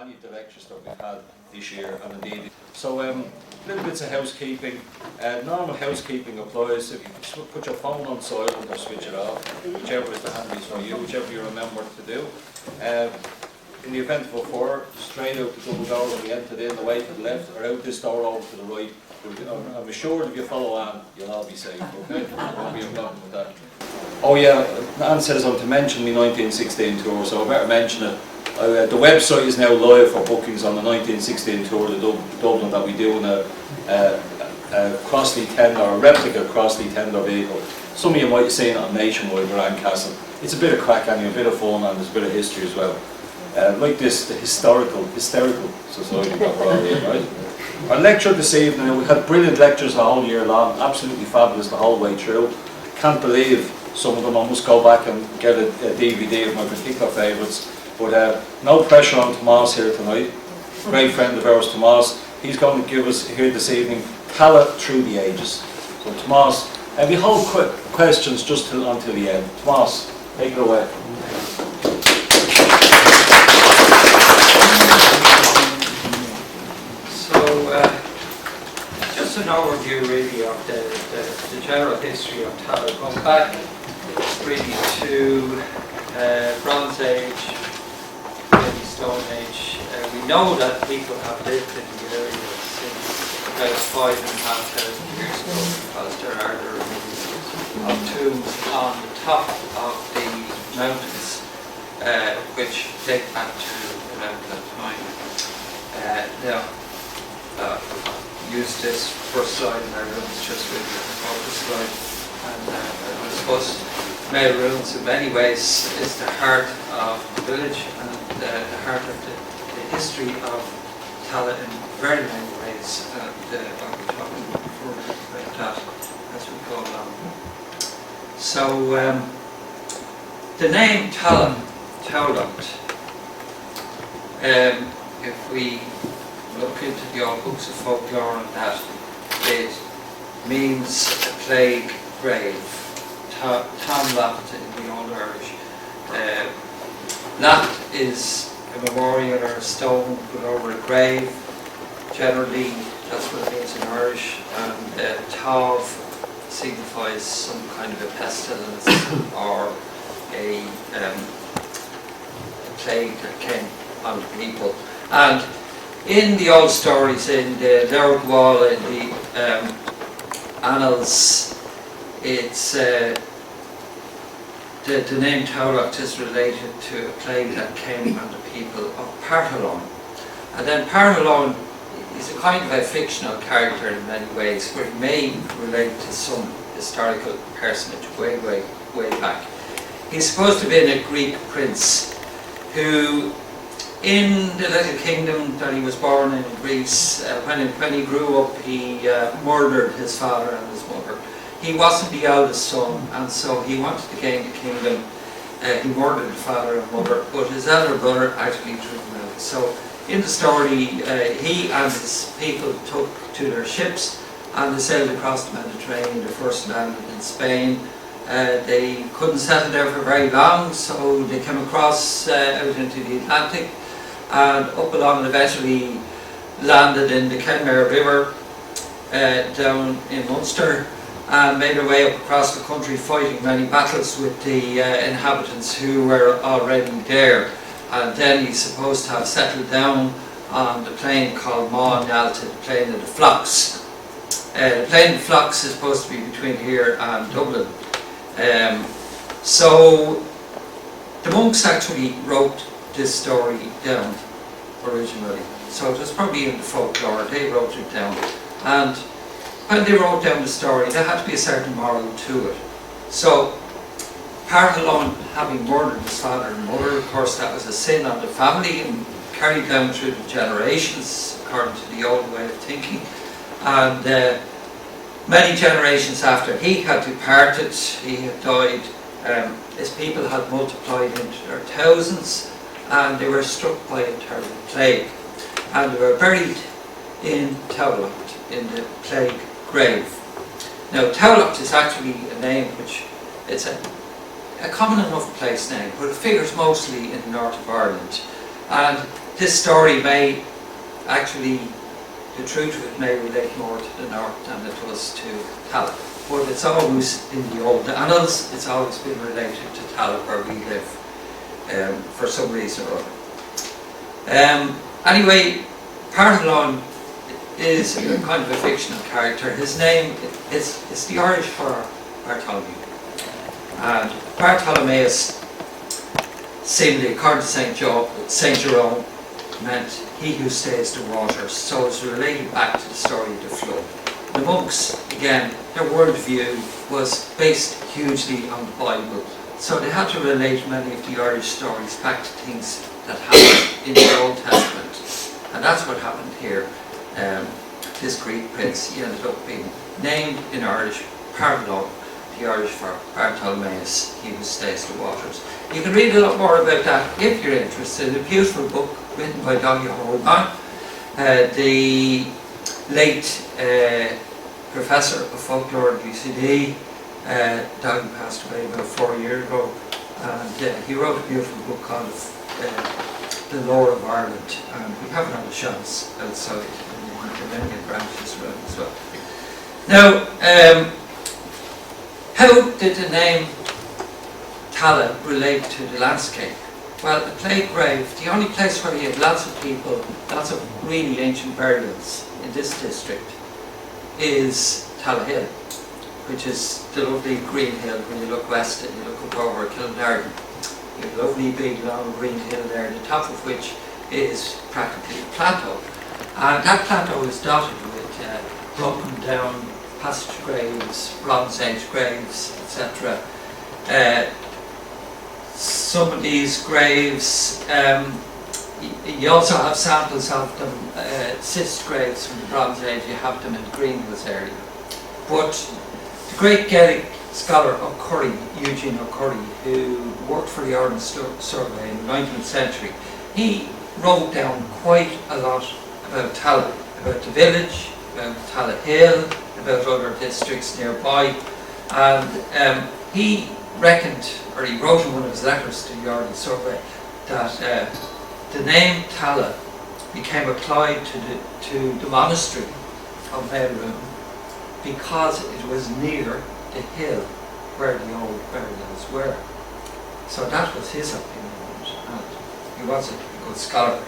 any of the lectures that we've had this year, and indeed. So, little bits of housekeeping. Normal housekeeping applies. If you put your phone on silent or switch it off, whichever is the handiest for you, whichever you remember to do. In the event of a fire, straight out the double door when we entered in, away to the left, or out this door over to the right. I'm assured if you follow on, you'll all be safe, okay? There won't be a problem with that. Oh yeah, Anne says I'm to mention my 1916 tour, so I better mention it. The website is now live for bookings on the 1916 tour to Dublin that we do in a Crossley tender, a replica Crossley tender vehicle. Some of you might have seen it on Nationwide or Castle. It's a bit of crack and a bit of fun, and there's a bit of history as well. Like this, the hysterical society that we're all in, right? Our lecture this evening, we had brilliant lectures the whole year long, absolutely fabulous the whole way through. Can't believe some of them. I must go back and get a DVD of my particular favourites. But no pressure on Tomás here tonight. Great friend of ours, Tomás. He's going to give us here this evening Tallaght through the ages. So Tomás, we hold quick questions just until the end. Tomás, take it away. Just an overview really of the general history of Tallaght, going back really to Bronze Age, maybe Stone Age. We know that people have lived in the area since about 5,500 years ago, because there are the remains of tombs on the top of the mountains, which date back to around that time. Use this first slide in our rooms just with the focus slide, and I suppose Maher ruins in many ways is the heart of the village and the heart of the history of Tallaght in very many ways, and I'll be talking further about that as we go along. So the name Tallaght, if we look into the old books of folklore and that, it means a plague grave. Tallaght in the Old Irish. Latt is a memorial or a stone put over a grave. Generally, that's what it means in Irish. And Tav signifies some kind of a pestilence or a plague that came on people. And in the old stories, in the Lord Wall, in the annals, it's the name Tallaght is related to a plague that came on the people of Partholone. And then Partholone is a kind of a fictional character in many ways, where he may relate to some historical personage way back. He's supposed to have been a Greek prince who, in the little kingdom that he was born in Greece, when he grew up, he murdered his father and his mother. He wasn't the eldest son, and so he wanted to gain the kingdom. He murdered his father and mother, but his elder brother actually threw him out. So in the story, he and his people took to their ships and they sailed across the Mediterranean. They first landed in Spain. They couldn't settle there for very long, so they came across out into the Atlantic and up along, and eventually landed in the Kenmare River down in Munster, and made their way up across the country, fighting many battles with the inhabitants who were already there. And then he's supposed to have settled down on the plain called Maher, the plain of the flocks. The plain of the flocks is supposed to be between here and Dublin. So the monks actually wrote this story down originally. So it was probably in the folklore, they wrote it down. And when they wrote down the story, there had to be a certain moral to it. So Partholone, having murdered his father and mother, of course that was a sin on the family and carried down through the generations, according to the old way of thinking. And many generations after he had departed, he had died, his people had multiplied into their thousands, and they were struck by a terrible plague. And they were buried in Tallaght, in the plague grave. Now Tallaght is actually a name which, it's a common enough place name, but it figures mostly in the north of Ireland. And this story may actually, the truth of it may relate more to the north than it was to Tallaght. But it's always in the old annals, it's always been related to Tallaght where we live, for some reason or other. Anyway, Partholon is a kind of a fictional character. His name is the Irish for Bartholomew. And Bartholomeus, seemingly according to St. Jerome, meant he who stays the waters. So it's related back to the story of the flood. The monks, again, their worldview was based hugely on the Bible. So they had to relate many of the Irish stories back to things that happened in the Old Testament. And that's what happened here. This Greek prince, he ended up being named in Irish Partholon, the Irish for Bartholomeus, he who stays the waters. You can read a lot more about that if you're interested. A beautiful book written by Dr. Holman, the late professor of folklore at UCD. Doggy passed away about 4 years ago, and he wrote a beautiful book called The Lore of Ireland, and we haven't had a chance outside, and there are many branches around as well. Now, how did the name Tallaght relate to the landscape? Well, a clay grave, the only place where you have lots of people, lots of really ancient burials in this district, is Tallaght Hill, which is the lovely green hill when you look west and you look up over Kilnarden. You have a lovely big long green hill there, the top of which is practically a plateau. And that plateau is dotted with broken down passage graves, Bronze Age graves, etc. Some of these graves, you also have samples of them, cyst graves from the Bronze Age, you have them in the Green Hills area. But the great Gaelic scholar O'Curry, Eugene O'Curry, who worked for the Ireland Survey in the 19th century, he wrote down quite a lot about Tallaght, about the village, about Tallaght Hill, about other districts nearby, and he reckoned, or he wrote in one of his letters to the Ireland Survey, that the name Tallaght became applied to the monastery of Maher because it was near the hill where the old burials were. So that was his opinion, and he was a good scholar.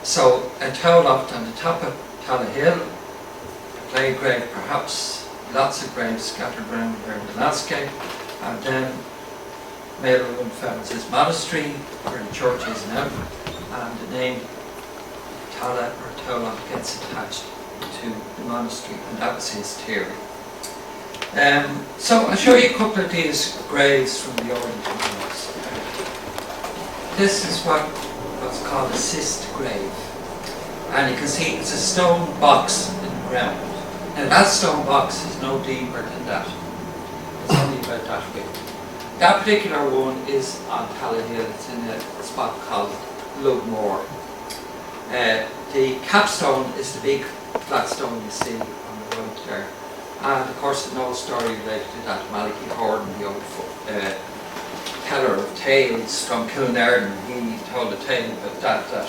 So a Tallaght on the top of Tallaght Hill, a clay grave perhaps, lots of graves scattered around there in the landscape, and then Maelorun founds his monastery where the church is now, and the name Tallaght or Tallaght gets attached to the monastery, and that was his theory. So I'll show you a couple of these graves from the Arlington House. This is what's called a cyst grave, and you can see it's a stone box in the ground. Now that stone box is no deeper than that. It's only about that big. That particular one is on Tallaght Hill. It's in a spot called Lugmore. The capstone is the big flat stone you see on the right there. And of course there's no story related to that. Malachy Horton, the old teller of tales from Kilnarden, he told a tale about that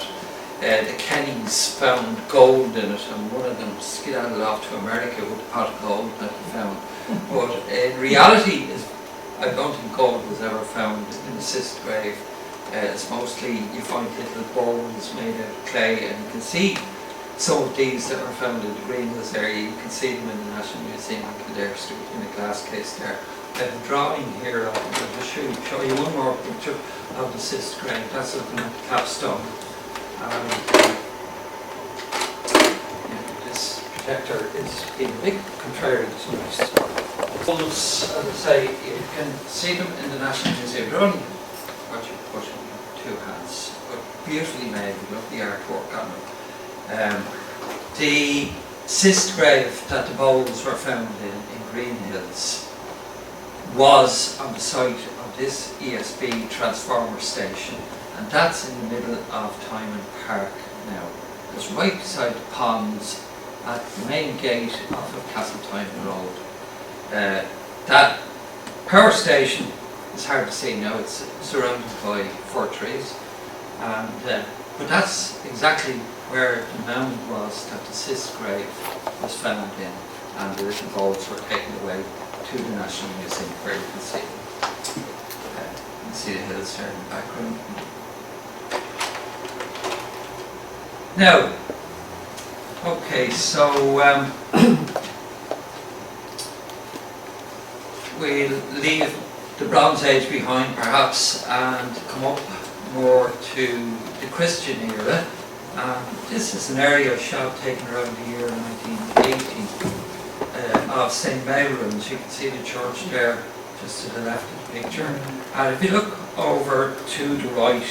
the Kennys found gold in it, and one of them skedaddled off to America with a pot of gold that he found. But in reality, I don't think gold was ever found in the cyst grave. It's mostly, you find little bowls made out of clay, and you can see some of these that were found in the Green Hills area. You can see them in the National Museum in Kildare Street in a glass case there. I have a drawing here of it. I'll just show you one more picture of the cyst grave. That's looking at the capstone. This protector is being a bit contrary to this. Bulls, as I say, you can see them in the National Museum. They're only what you put in two hands, but beautifully made. We love the artwork on them. The cyst grave that the bowls were found in Green Hills was on the site of this ESB transformer station, and that's in the middle of Timon Park now. It's right beside the ponds at the main gate off of Castletimon Road. That power station is hard to see now. It's surrounded by fir trees, And but that's exactly where the mound was that the Cis grave was found in, and the little bones were taken away to the National Museum, where you can see the hills there in the background. Now, okay, so we'll leave the Bronze Age behind perhaps and come up more to the Christian era. This is an area shot taken around the year 1980 of St. Mary's. You can see the church there just to the left of the picture. And if you look over to the right,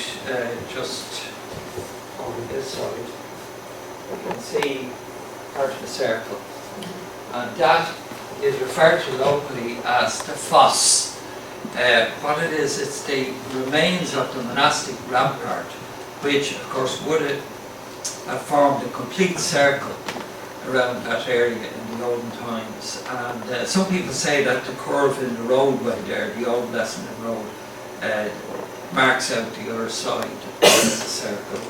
just over this side, you can see part of the circle. And that is referred to locally as the fosse. What it is, it's the remains of the monastic rampart, which of course would have formed a complete circle around that area in the olden times. And some people say that the curve in the roadway there, the old Lesson Road, marks out the other side of the circle.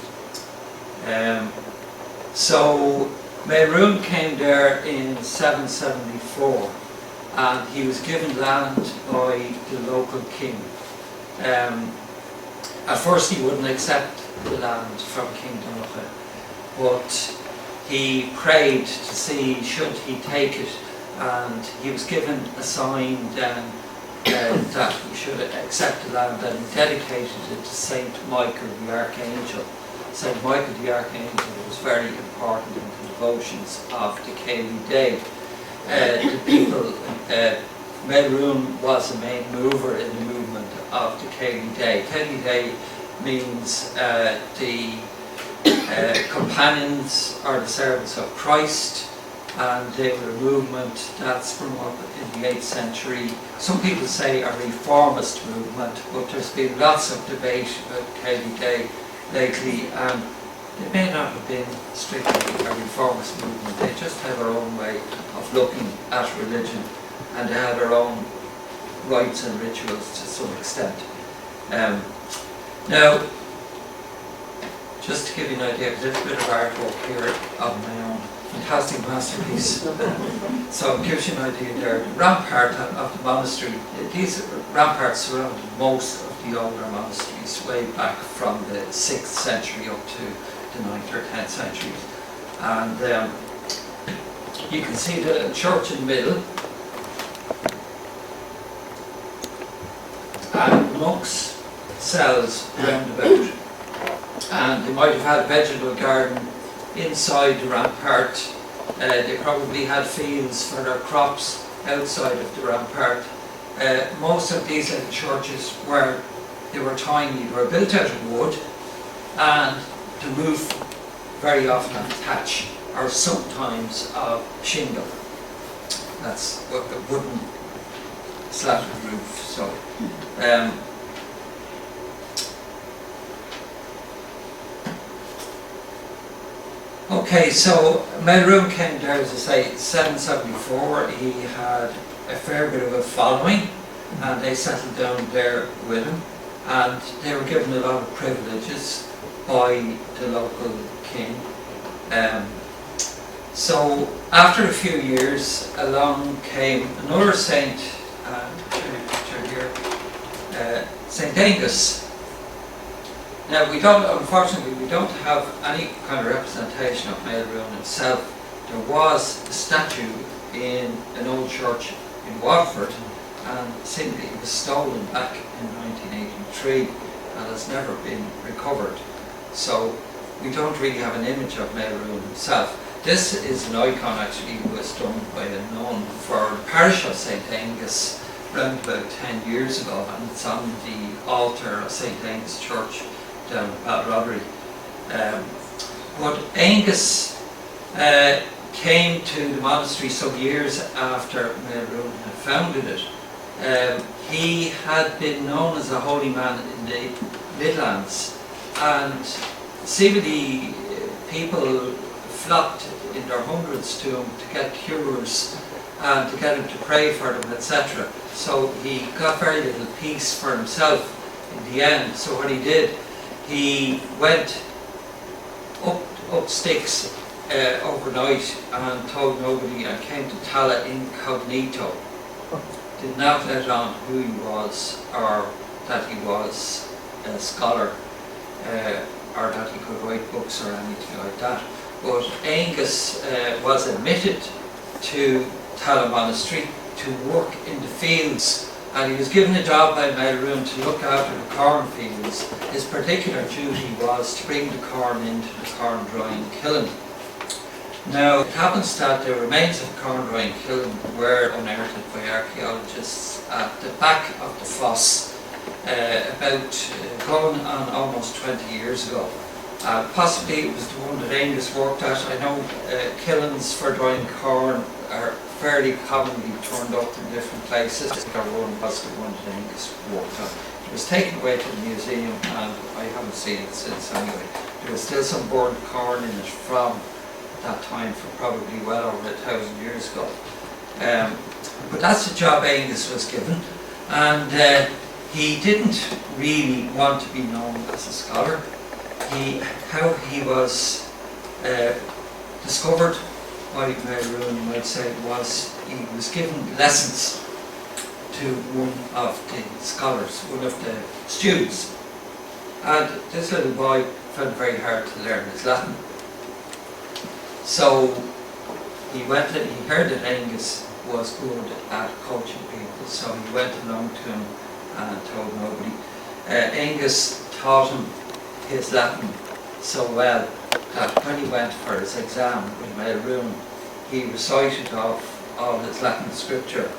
So Maher came there in 774. And he was given land by the local king. At first he wouldn't accept the land from King Dominican, but he prayed to see should he take it, and he was given a sign then that he should accept the land, and he dedicated it to Saint Michael the Archangel. Saint Michael the Archangel was very important in the devotions of the Cayley Day. The people, Maher was a main mover in the movement of the Cayley Day. Cayley Day means the companions or the servants of Christ, and they were a movement that sprung up in the 8th century. Some people say a reformist movement, but there's been lots of debate about Cayley Day lately, and they may not have been strictly a reformist movement. They just had their own way of looking at religion, and they had their own rites and rituals to some extent. Now, just to give you an idea, there's a bit of artwork here of my own fantastic masterpiece. So it gives you an idea there. The rampart of the monastery, these ramparts surrounded most of the older monasteries way back from the 6th century up to the 9th or 10th centuries. And you can see the church in the middle, and monks' cells round about. And they might have had a vegetable garden inside the rampart. They probably had fields for their crops outside of the rampart. Most of these little churches they were tiny. They were built out of wood, and the roof very often of thatch, or sometimes of shingle. That's what the wooden slatted roof. So, okay, so Maher came there, as I say, 774. He had a fair bit of a following, and they settled down there with him, and they were given a lot of privileges by the local king. So after a few years, along came another saint, St. Angus. Now unfortunately we don't have any kind of representation of Maher himself. There was a statue in an old church in Watford, and simply it was stolen back in 1983 and has never been recovered. So we don't really have an image of Maher himself. This is an icon actually that was done by a nun for the parish of St. Angus around about 10 years ago, and it's on the altar of St. Angus Church down at Priory. But Angus came to the monastery some years after Maher had founded it. He had been known as a holy man in the Midlands, and seemingly people flocked in their hundreds to him to get cures and to get him to pray for them, etc. So he got very little peace for himself in the end. So what he did, he went up sticks overnight and told nobody, and came to Tallaght incognito. Did not let on who he was, or that he was a scholar, or that he could write books or anything like that. But Angus was admitted to Tallaght Monastery to work in the fields, and he was given a job by Maher to look after the cornfields. His particular duty was to bring the corn into the corn drying kiln. Now, it happens that the remains of the corn drying kiln were unearthed by archaeologists at the back of the foss going on almost 20 years ago. Possibly it was the one that Angus worked at. I know kilns for drying corn are fairly commonly turned up in different places. Our one was the one that Angus worked on. It was taken away to the museum, and I haven't seen it since anyway. There was still some burnt corn in it from that time, for probably well over 1,000 years ago. But that's the job Angus was given, and he didn't really want to be known as a scholar. How he was discovered by Maher, you might say, was he was given lessons to one of the scholars, one of the students. And this little boy found it very hard to learn his Latin. So he went and he heard that Angus was good at coaching people, so he went along to him and told nobody. Angus taught him his Latin so well that when he went for his exam with Maher, he recited off all his Latin scripture,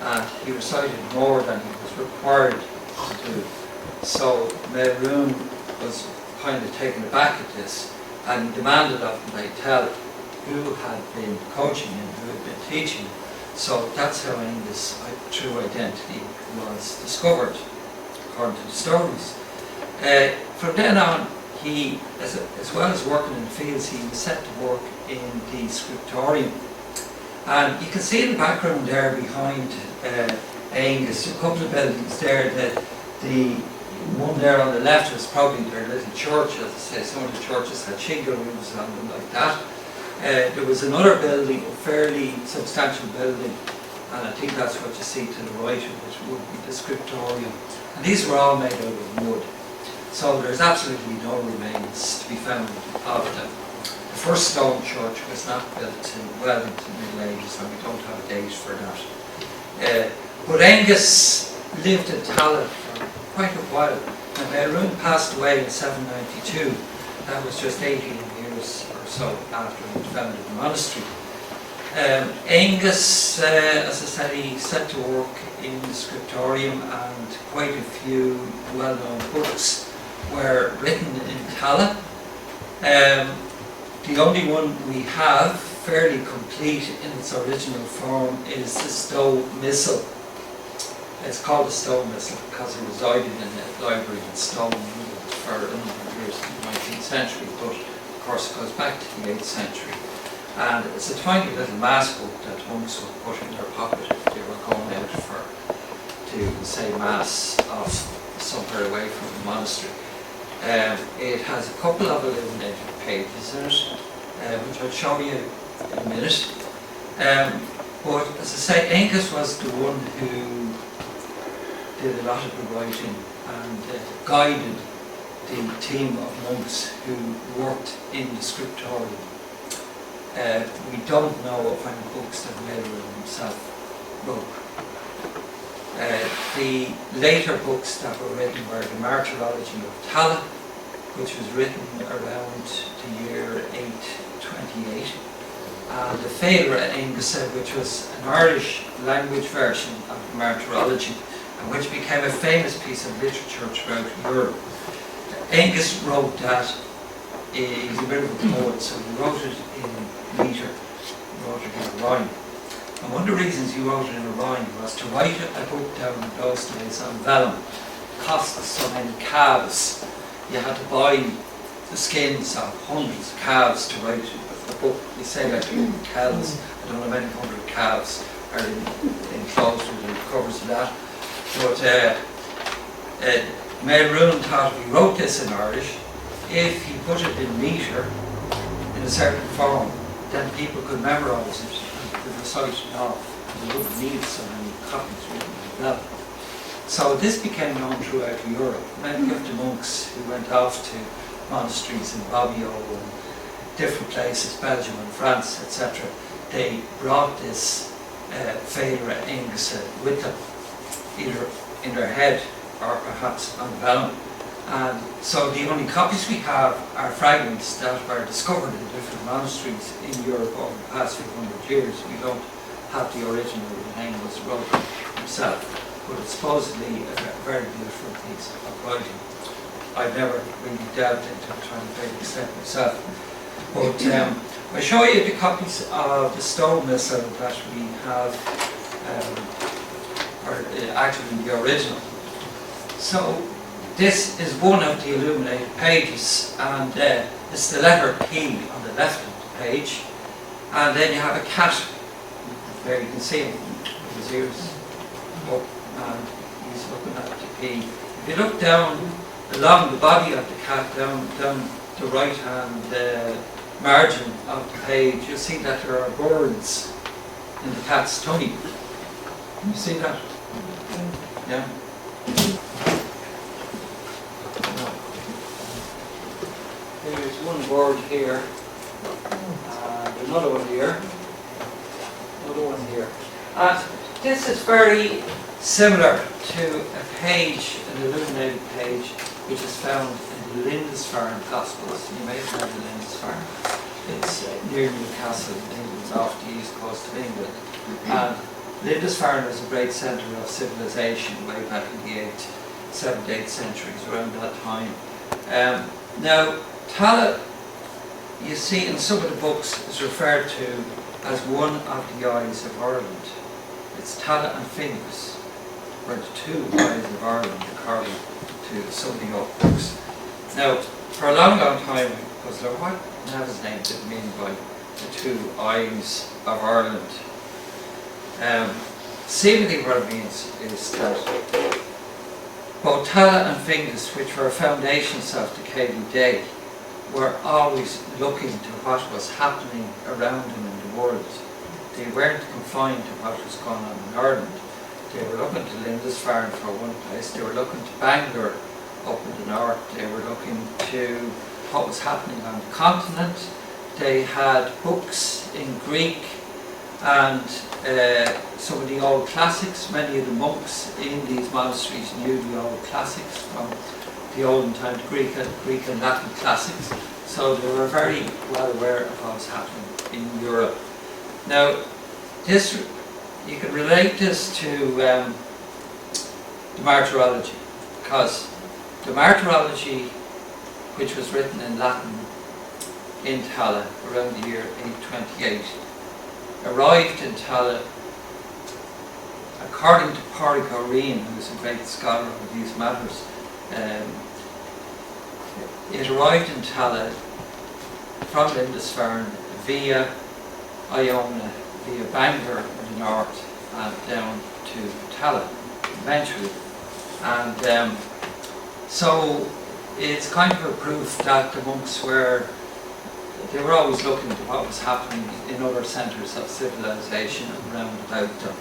and he recited more than he was required to do. So Maher was kind of taken aback at this, and he demanded of him they tell who had been coaching him, who had been teaching him. So that's how Angus' true identity was discovered, according to the stories. From then on, he, as well as working in the fields, he was set to work in the scriptorium. And you can see in the background there behind Angus, a couple of buildings there. The one there on the left was probably their little church. As I say, some of the churches had shingle roofs on them like that. There was another building, a fairly substantial building, and I think that's what you see to the right of it, would be the scriptorium. And these were all made out of wood. So there's absolutely no remains to be found of them. The first stone church was not built well into the Middle Ages, and we don't have a date for that. But Angus lived in Tallaght for quite a while. And Maher passed away in 792. That was just 18 years or so after he founded the monastery. Angus, as I said, he set to work in the scriptorium, and quite a few well-known books were written in Tallaght. The only one we have, fairly complete in its original form, is the Stowe Missal. It's called the Stowe Missal because it resided in a library in Stowe for a number of years in the 19th century, but of course it goes back to the 8th century. And it's a tiny little mass book that monks would put in their pocket if they were going out to say mass off somewhere away from the monastery. It has a couple of illuminated pages in it, which I'll show you in a minute. But as I say, Angus was the one who did a lot of the writing and guided the team of monks who worked in the scriptorium. We don't know of any books that Maher himself wrote. The later books that were written were the Martylology of Tallaght, which was written around the year 828, and the Folklore, Angus said, which was an Irish language version of the Martyrology, and which became a famous piece of literature throughout Europe. Angus wrote that. He's a bit of a poet, so he wrote it in metre, he wrote it in a rhyme. And one of the reasons he wrote it in a rhyme was to write a book down in those days on vellum cost so many calves. You had to buy the skins of hundreds of calves to write a book. You say like calves, I don't know how many hundred calves are enclosed with the covers of that. But Maher thought if he wrote this in Irish, if he put it in metre, in a certain form, then people could memorise it and could recite it off. They wouldn't need so many copies written like that. So this became known throughout Europe. Many of the monks who went off to monasteries in Bobbio and different places, Belgium and France, etc., they brought this Folklore Angus with them, either in their head or perhaps on vellum. And so the only copies we have are fragments that were discovered in different monasteries in Europe over the past few hundred years. We don't have the original that Angus wrote himself, but it's supposedly a very beautiful piece of writing. I've never really delved into trying to make extent myself. But I'll show you the copies of the stone missal that we have, or actually the original. So this is one of the illuminated pages, and it's the letter P on the left of the page, and then you have a cat. There you can see him with his ears up, and he's looking at the P. If you look down along the body of the cat, down the right hand margin of the page, you'll see that there are birds in the cat's tummy. Can you see that? Yeah. There's one bird here, and another one here, another one here. And this is very similar to a page, an illuminated page, which is found in the Lindisfarne Gospels. You may have heard of Lindisfarne. It's near Newcastle, England, off the east coast of England. And Lindisfarne was a great centre of civilization way back in the 8th, 7th, 8th centuries, around that time. Now, Tallaght, you see in some of the books, is referred to as one of the eyes of Ireland. It's Tallaght and Fingers, or the two eyes of Ireland, according to some of the old books. Now, for a long, long time, because what Nava's name did mean by the two eyes of Ireland. Seemingly what it means is that both Tallaght and Fingers, which were foundations of the Céilí Day, were always looking to what was happening around them in the world. They weren't confined to what was going on in Ireland. They were looking to Lindisfarne for one place, they were looking to Bangor up in the north, they were looking to what was happening on the continent. They had books in Greek and some of the old classics. Many of the monks in these monasteries knew the old classics from the olden times, Greek and Latin classics. So they were very well aware of what was happening in Europe. Now, this, you can relate this to the Martyrology, because the Martyrology, which was written in Latin in Tallaght around the year 828, arrived in Tallaght, according to Priory, who was a great scholar of these matters. It arrived in Tallaght from Lindisfarne via Iona, via Bangor in the north, and down to Tallaght eventually. And so it's kind of a proof that the monks were always looking to what was happening in other centres of civilization around about them.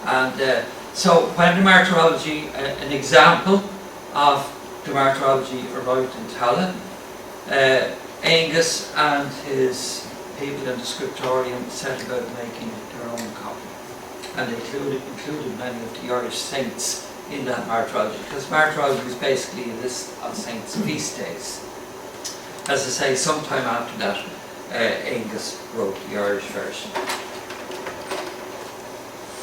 And so when the Martyrology, an example of the Martyrology arrived in Tallaght, Angus and his people in the scriptorium set about making their own copy. And they included many of the Irish saints in that Martyrology, because Martyrology is basically a list of saints' feast days. As I say, sometime after that, Angus wrote the Irish version.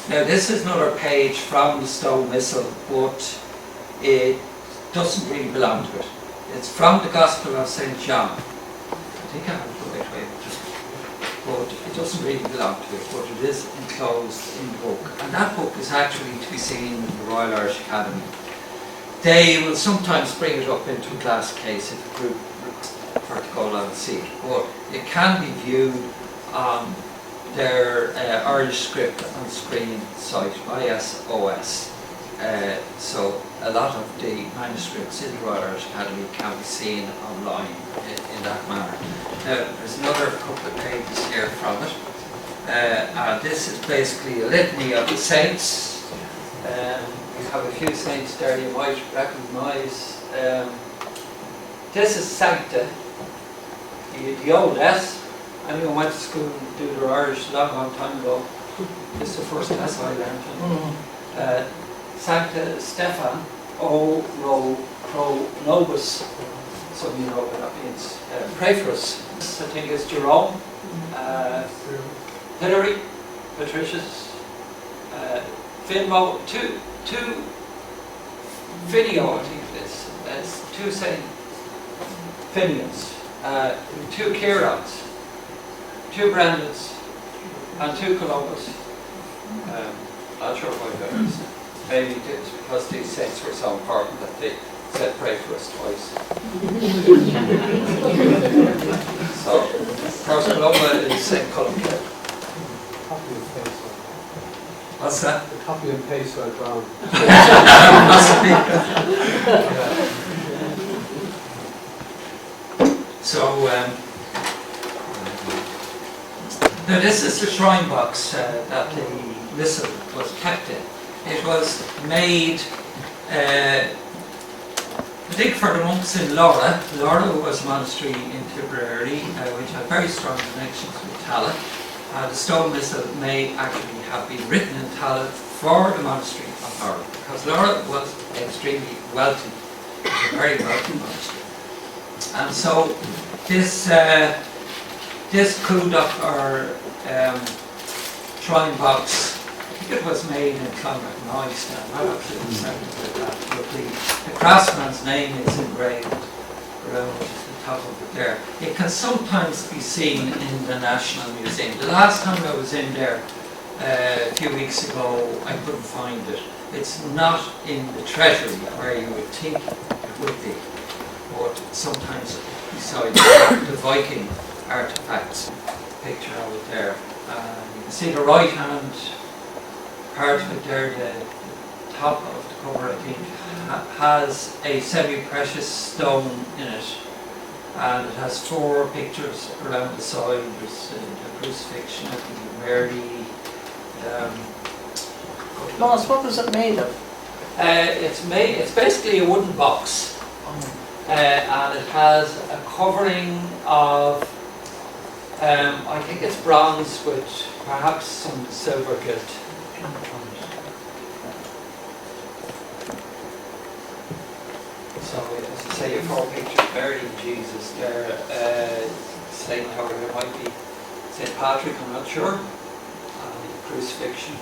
Now this is another page from the stone missal, but it doesn't really belong to it. It's from the Gospel of St. John. I think I have it the right way, but it doesn't really belong to it, but it is enclosed in the book. And that book is actually to be seen in the Royal Irish Academy. They will sometimes bring it up into a glass case if a group were to go along and see it, but it can be viewed on their Irish script on screen site, ISOS. So a lot of the manuscripts in the Royal Irish Academy can be seen online in that manner. Now, there's another couple of pages here from it. And this is basically a litany of the saints. We have a few saints there you might recognise. This is Sancta, the old S. Anyone went to school and do their Irish a long time ago. This is the first S I learned. Sancta Stefan O Ro Pro Nobis. Some of you know what that means. Pray for us. This, I think, is Jerome. Priory, Patricius, Finmo, two Finio, I think it is. It's two Saint Finians, two Kierans, two Brandons, and two Columbus. Not sure why that is. Maybe it's because these saints were so important that they said pray for us twice. So, of course, Columba is Saint Columba. Copy and paste. What's that? The copy and paste so I drowned. Must be. So, now this is the shrine box that the missal was kept in. It was made, I think, for the monks in Laura. Laura was a monastery in Tipperary, which had very strong connections with Tallaght. The stone missal may actually have been written in Tallaght for the monastery of Laura, because Laura was extremely wealthy, a very wealthy monastery. And so this Clúdach, or shrine box, I think it was made in Clonmacnoise now, I'm not absolutely certain about that, but the craftsman's name is engraved around the top of it there. It can sometimes be seen in the National Museum. The last time I was in there a few weeks ago, I couldn't find it. It's not in the treasury where you would think it would be, but sometimes beside the Viking artifacts. Picture of it there. You can see the right hand part of it there, the top of the cover, I think, has a semi-precious stone in it, and it has 4 pictures around the side. There's a crucifixion, I think, of Mary. Tomás, what was it made of? It's basically a wooden box, and it has a covering of, I think it's bronze with perhaps some silver gilt. So, as I say, your 4 pictures, Mary and Jesus there, Saint, however, there might be Saint Patrick, I'm not sure, and crucifixion.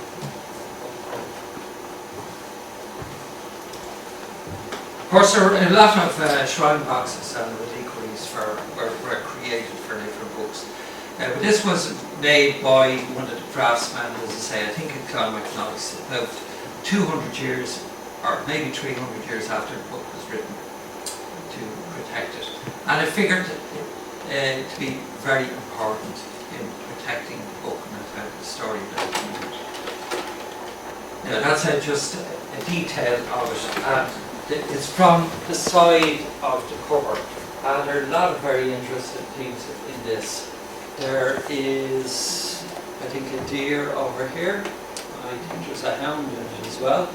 Of course, there are a lot of shrine boxes and reliquaries were created for different books. But this was made by one of the craftsmen, as I say, I think in Clonmacnoise, about 200 years, or maybe 300 years after the book was written, to protect it. And I figured it to be very important in protecting the book and the story that it told. Now that's just a detail of it. It's from the side of the cover, and there are a lot of very interesting things in this. There is, I think, a deer over here. I think there's a hound in it as well.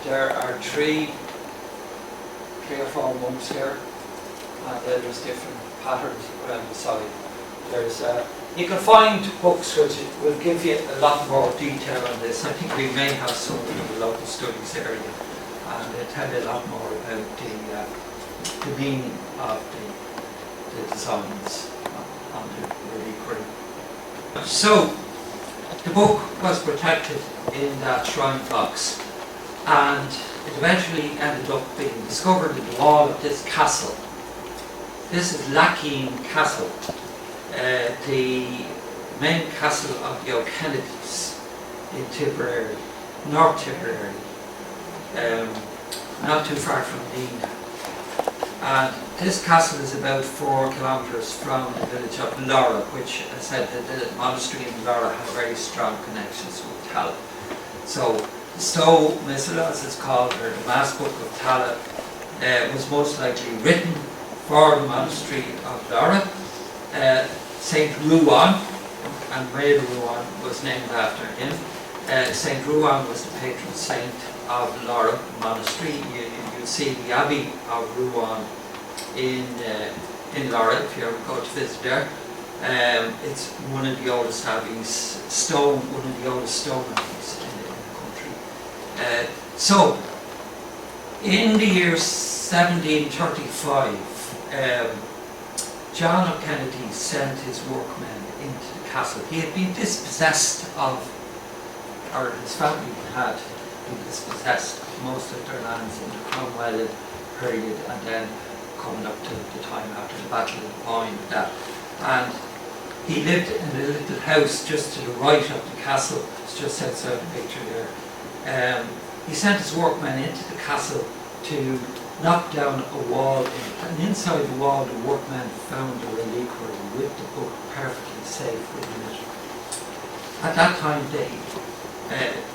There are three or four monks here, and there's different patterns around the side. There's you can find books which will give you a lot more detail on this. I think we may have some in the local studies area, and they tell you a lot more about the meaning of the designs on the reliquary. So the book was protected in that shrine box, and it eventually ended up being discovered in the wall of this castle. This is Lackeen Castle, the main castle of the O'Kennedys in Tipperary, North Tipperary, not too far from Nina. And this castle is about 4 kilometres from the village of Laura, which, as I said, the monastery in Laura had very strong connections with Tallaght. So the Stowe Missal, as it's called, or the Mass Book of Tallaght, was most likely written for the Monastery of Laura. St. Ruan, and Maher Ruan was named after him. St. Ruan was the patron saint of Laura Monastery. You'll see the Abbey of Ruan in Laura if you ever go to visit there. It's one of the oldest abbeys, one of the oldest stone abbeys in the country. So, in the year 1735, John of Kennedy sent his workmen into the castle. He had been dispossessed of, or his family had been dispossessed of most of their lands in the Cromwell period, and then coming up to the time after the Battle of the Boyne, and he lived in a little house just to the right of the castle. It's just outside the picture there. He sent his workmen into the castle to knock down a wall, and inside the wall the workmen found a reliquary with the book perfectly safe within it. At that time they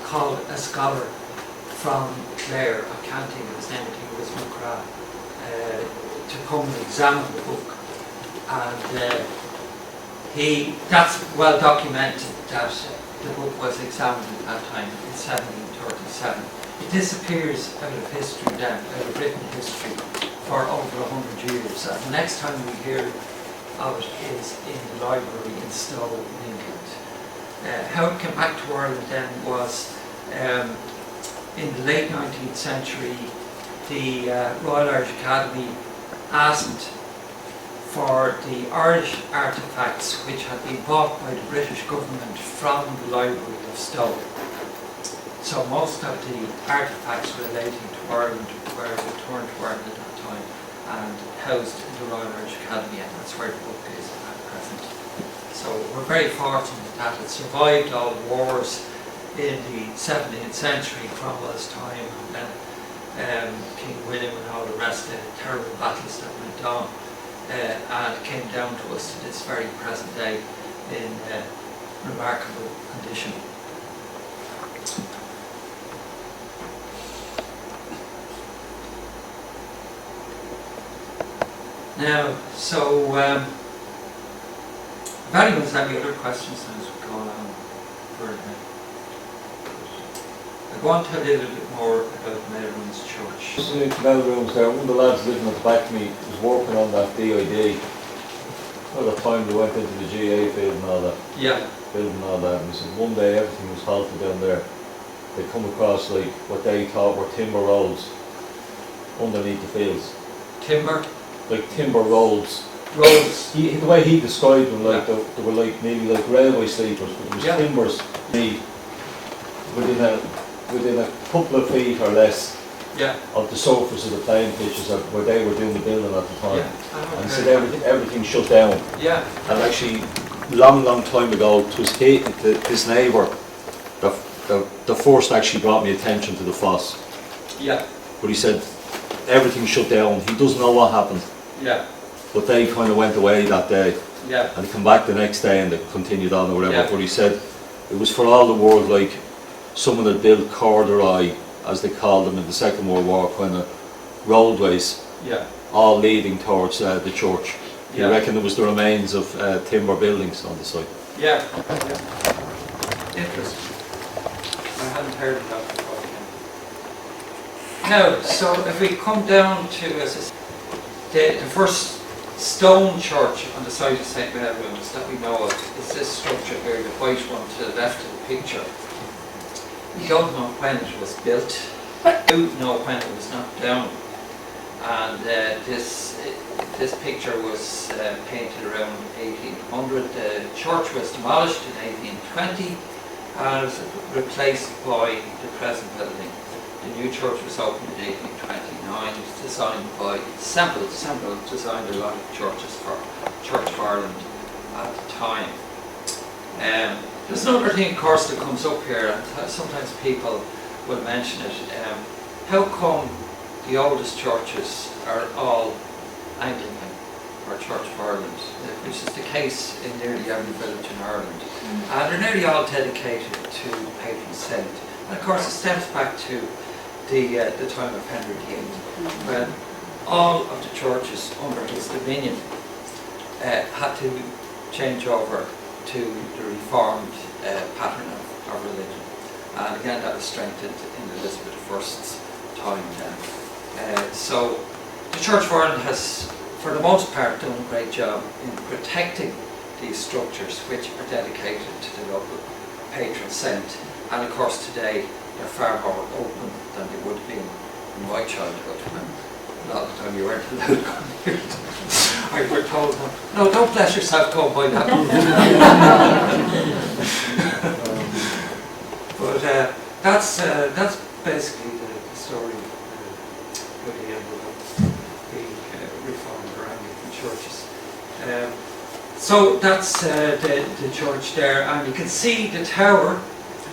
called a scholar from Clare, I can't think of his name, I think it was McGrath, to come and examine the book, and that's well documented that the book was examined at that time in 1737. It disappears out of history then, out of written history, for over 100 years. And the next time we hear of it is in the library in Stowe in England. How it came back to Ireland then was in the late 19th century, the Royal Irish Academy asked for the Irish artefacts which had been bought by the British government from the Library of Stowe. So most of the artefacts relating to Ireland were returned to Ireland at that time and housed in the Royal Irish Academy, and that's where the book is at present. So we're very fortunate that it survived all the wars in the 17th century, Cromwell's time, and then King William and all the rest of the terrible battles that went on, and it came down to us to this very present day in remarkable condition. Now, so if anyone's any other questions as we go along further, I go on to tell you a little bit more about Melrooms Church. Listening to Melrooms there, one of the lads living at the back of me was working on that DID. All the time they went into the GA field and all that. Yeah. Building and all that, and he said one day everything was halted down there. They come across like what they thought were timber rolls underneath the fields. Timber? Like timber rolls. Rolls. The way he described them, like they were like maybe like railway sleepers, but it was timbers within a couple of feet or less of the surface of the playing pitches where they were doing the building at the time. And said everything shut down. Yeah. And actually, long time ago, it was this neighbour that first actually brought me attention to the foss. Yeah. But he said everything shut down. He doesn't know what happened. Yeah. But they kind of went away that day. Yeah. And they come back the next day and they continued on or whatever. Yeah. But he said it was for all the world like someone had built corduroy, as they called them in the Second World War, kind of roadways, all leading towards the church. You reckon there was the remains of timber buildings on the site? Yeah. Interesting. I hadn't heard of that before. Now, so if we come down to the first stone church on the site of St. Melrooms that we know of is this structure here, the white one to the left of the picture. We don't know when it was built. We do know when it was knocked down. And this picture was painted around 1800. The church was demolished in 1820 and was replaced by the present building. The new church was opened in 1829. It was designed by Semple. Semple designed a lot of churches for Church of Ireland at the time. There's another thing, of course, that comes up here, and sometimes people will mention it. How come the oldest churches are all Anglican or Church of Ireland, which is the case in nearly every village in Ireland. And they're nearly all dedicated to patron saint. And of course it stems back to the time of Henry VIII, when all of the churches under his dominion had to change over to the reformed pattern of religion. And again, that was strengthened in Elizabeth I's time then. So the Church of Ireland has, for the most part, done a great job in protecting these structures which are dedicated to the local patron saint. And of course today they're far more open than they would have been in my childhood, when a lot of the time you weren't allowed to come here. I were told, no, don't bless yourself, go by that. But that's basically the story of the end of the Reformed or Anglican churches. So that's the church there, and you can see the tower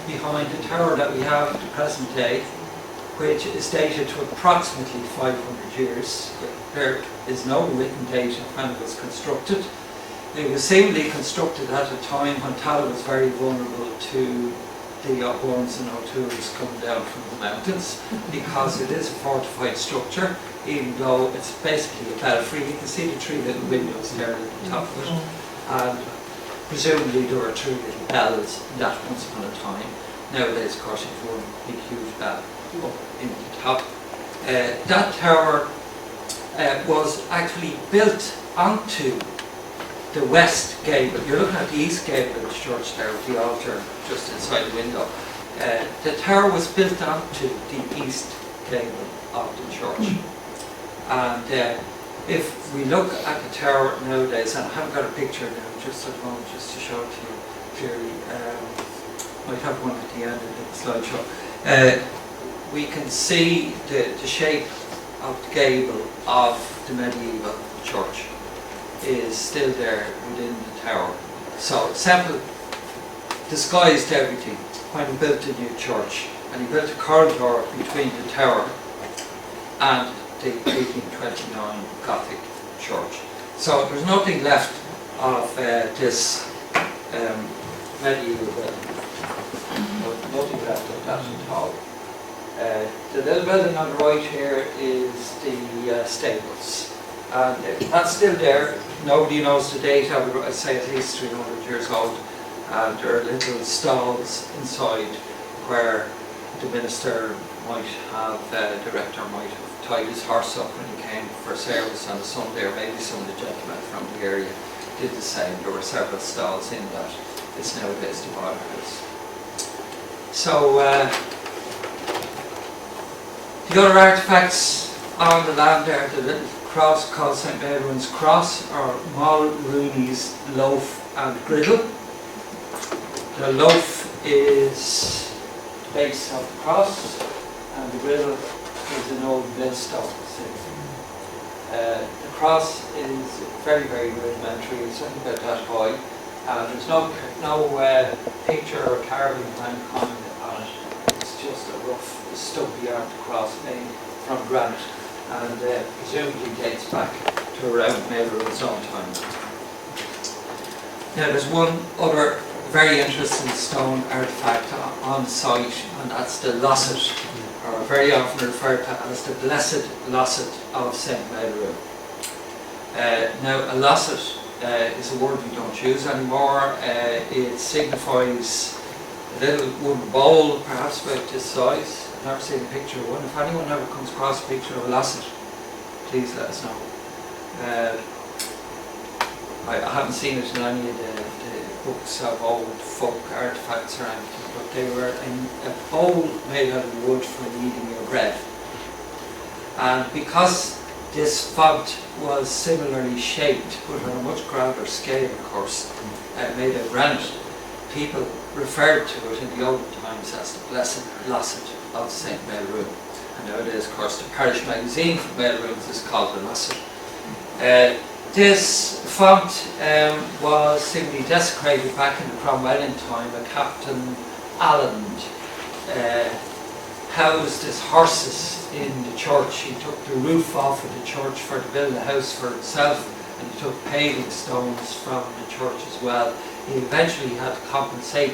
behind, the tower that we have at the present day, which is dated to approximately 500 years. There is no written date of when it was constructed. It was seemingly constructed at a time when Tallaght was very vulnerable to the O'Byrnes and O'Toole's coming down from the mountains, because it is a fortified structure, even though it's basically a belfry. You can see the 3 little windows there at the top of it, and presumably there were 3 little bells that once upon a time. Nowadays, of course, it's one big huge bell up in the top. That tower was actually built onto the west gable. You're looking at the east gable of the church there with the altar just inside the window. The tower was built onto the east gable of the church. And if we look at the tower nowadays, and I haven't got a picture now just at the moment just to show it to you clearly, might have one at the end of the slideshow. We can see the shape of the gable of the medieval church is still there within the tower. So Semple disguised everything when he built the new church, and he built a corridor between the tower and the 1829 Gothic church. So there's nothing left of this medieval building. Nothing left of that at all. The little building on the right here is the stables, and that's still there. Nobody knows the date. I'd say at least 300 years old. And there are little stalls inside where the minister might have, the rector might have tied his horse up when he came for service on a Sunday, or maybe some of the gentlemen from the area did the same. There were several stalls in that. It's nowadays the Bar House. So the other artefacts on the land there, the little cross called St. Mary's Cross, or Mulrooney's loaf and griddle. The loaf is the base of the cross, and the griddle is an old millstone. The cross is very, very rudimentary. It's only about that high, and there's no picture or carving of any kind on it. It's just a rough, stumpy art cross made from granite, and presumably dates back to around Maher's own time. Now there's one other very interesting stone artifact on site, and that's the losset, or very often referred to as the Blessed Losset of St. Maher. Now a losset is a word we don't use anymore. It signifies a little wooden bowl, perhaps about this size. I've never seen a picture of one. If anyone ever comes across a picture of a losset, please let us know. I haven't seen it in any of the books of old folk artifacts or anything, but they were in a bowl made out of wood for kneading your bread. And because this font was similarly shaped, but on a much grander scale, of course, made of granite, people referred to it in the olden times as the Blessed Losset of St. Maher. And nowadays, of course, the parish magazine for Maher is called the Losset. This font was simply desecrated back in the Cromwellian time. A Captain Allen housed his horses in the church. He took the roof off of the church to build a house for himself, and he took paving stones from the church as well. He eventually had to compensate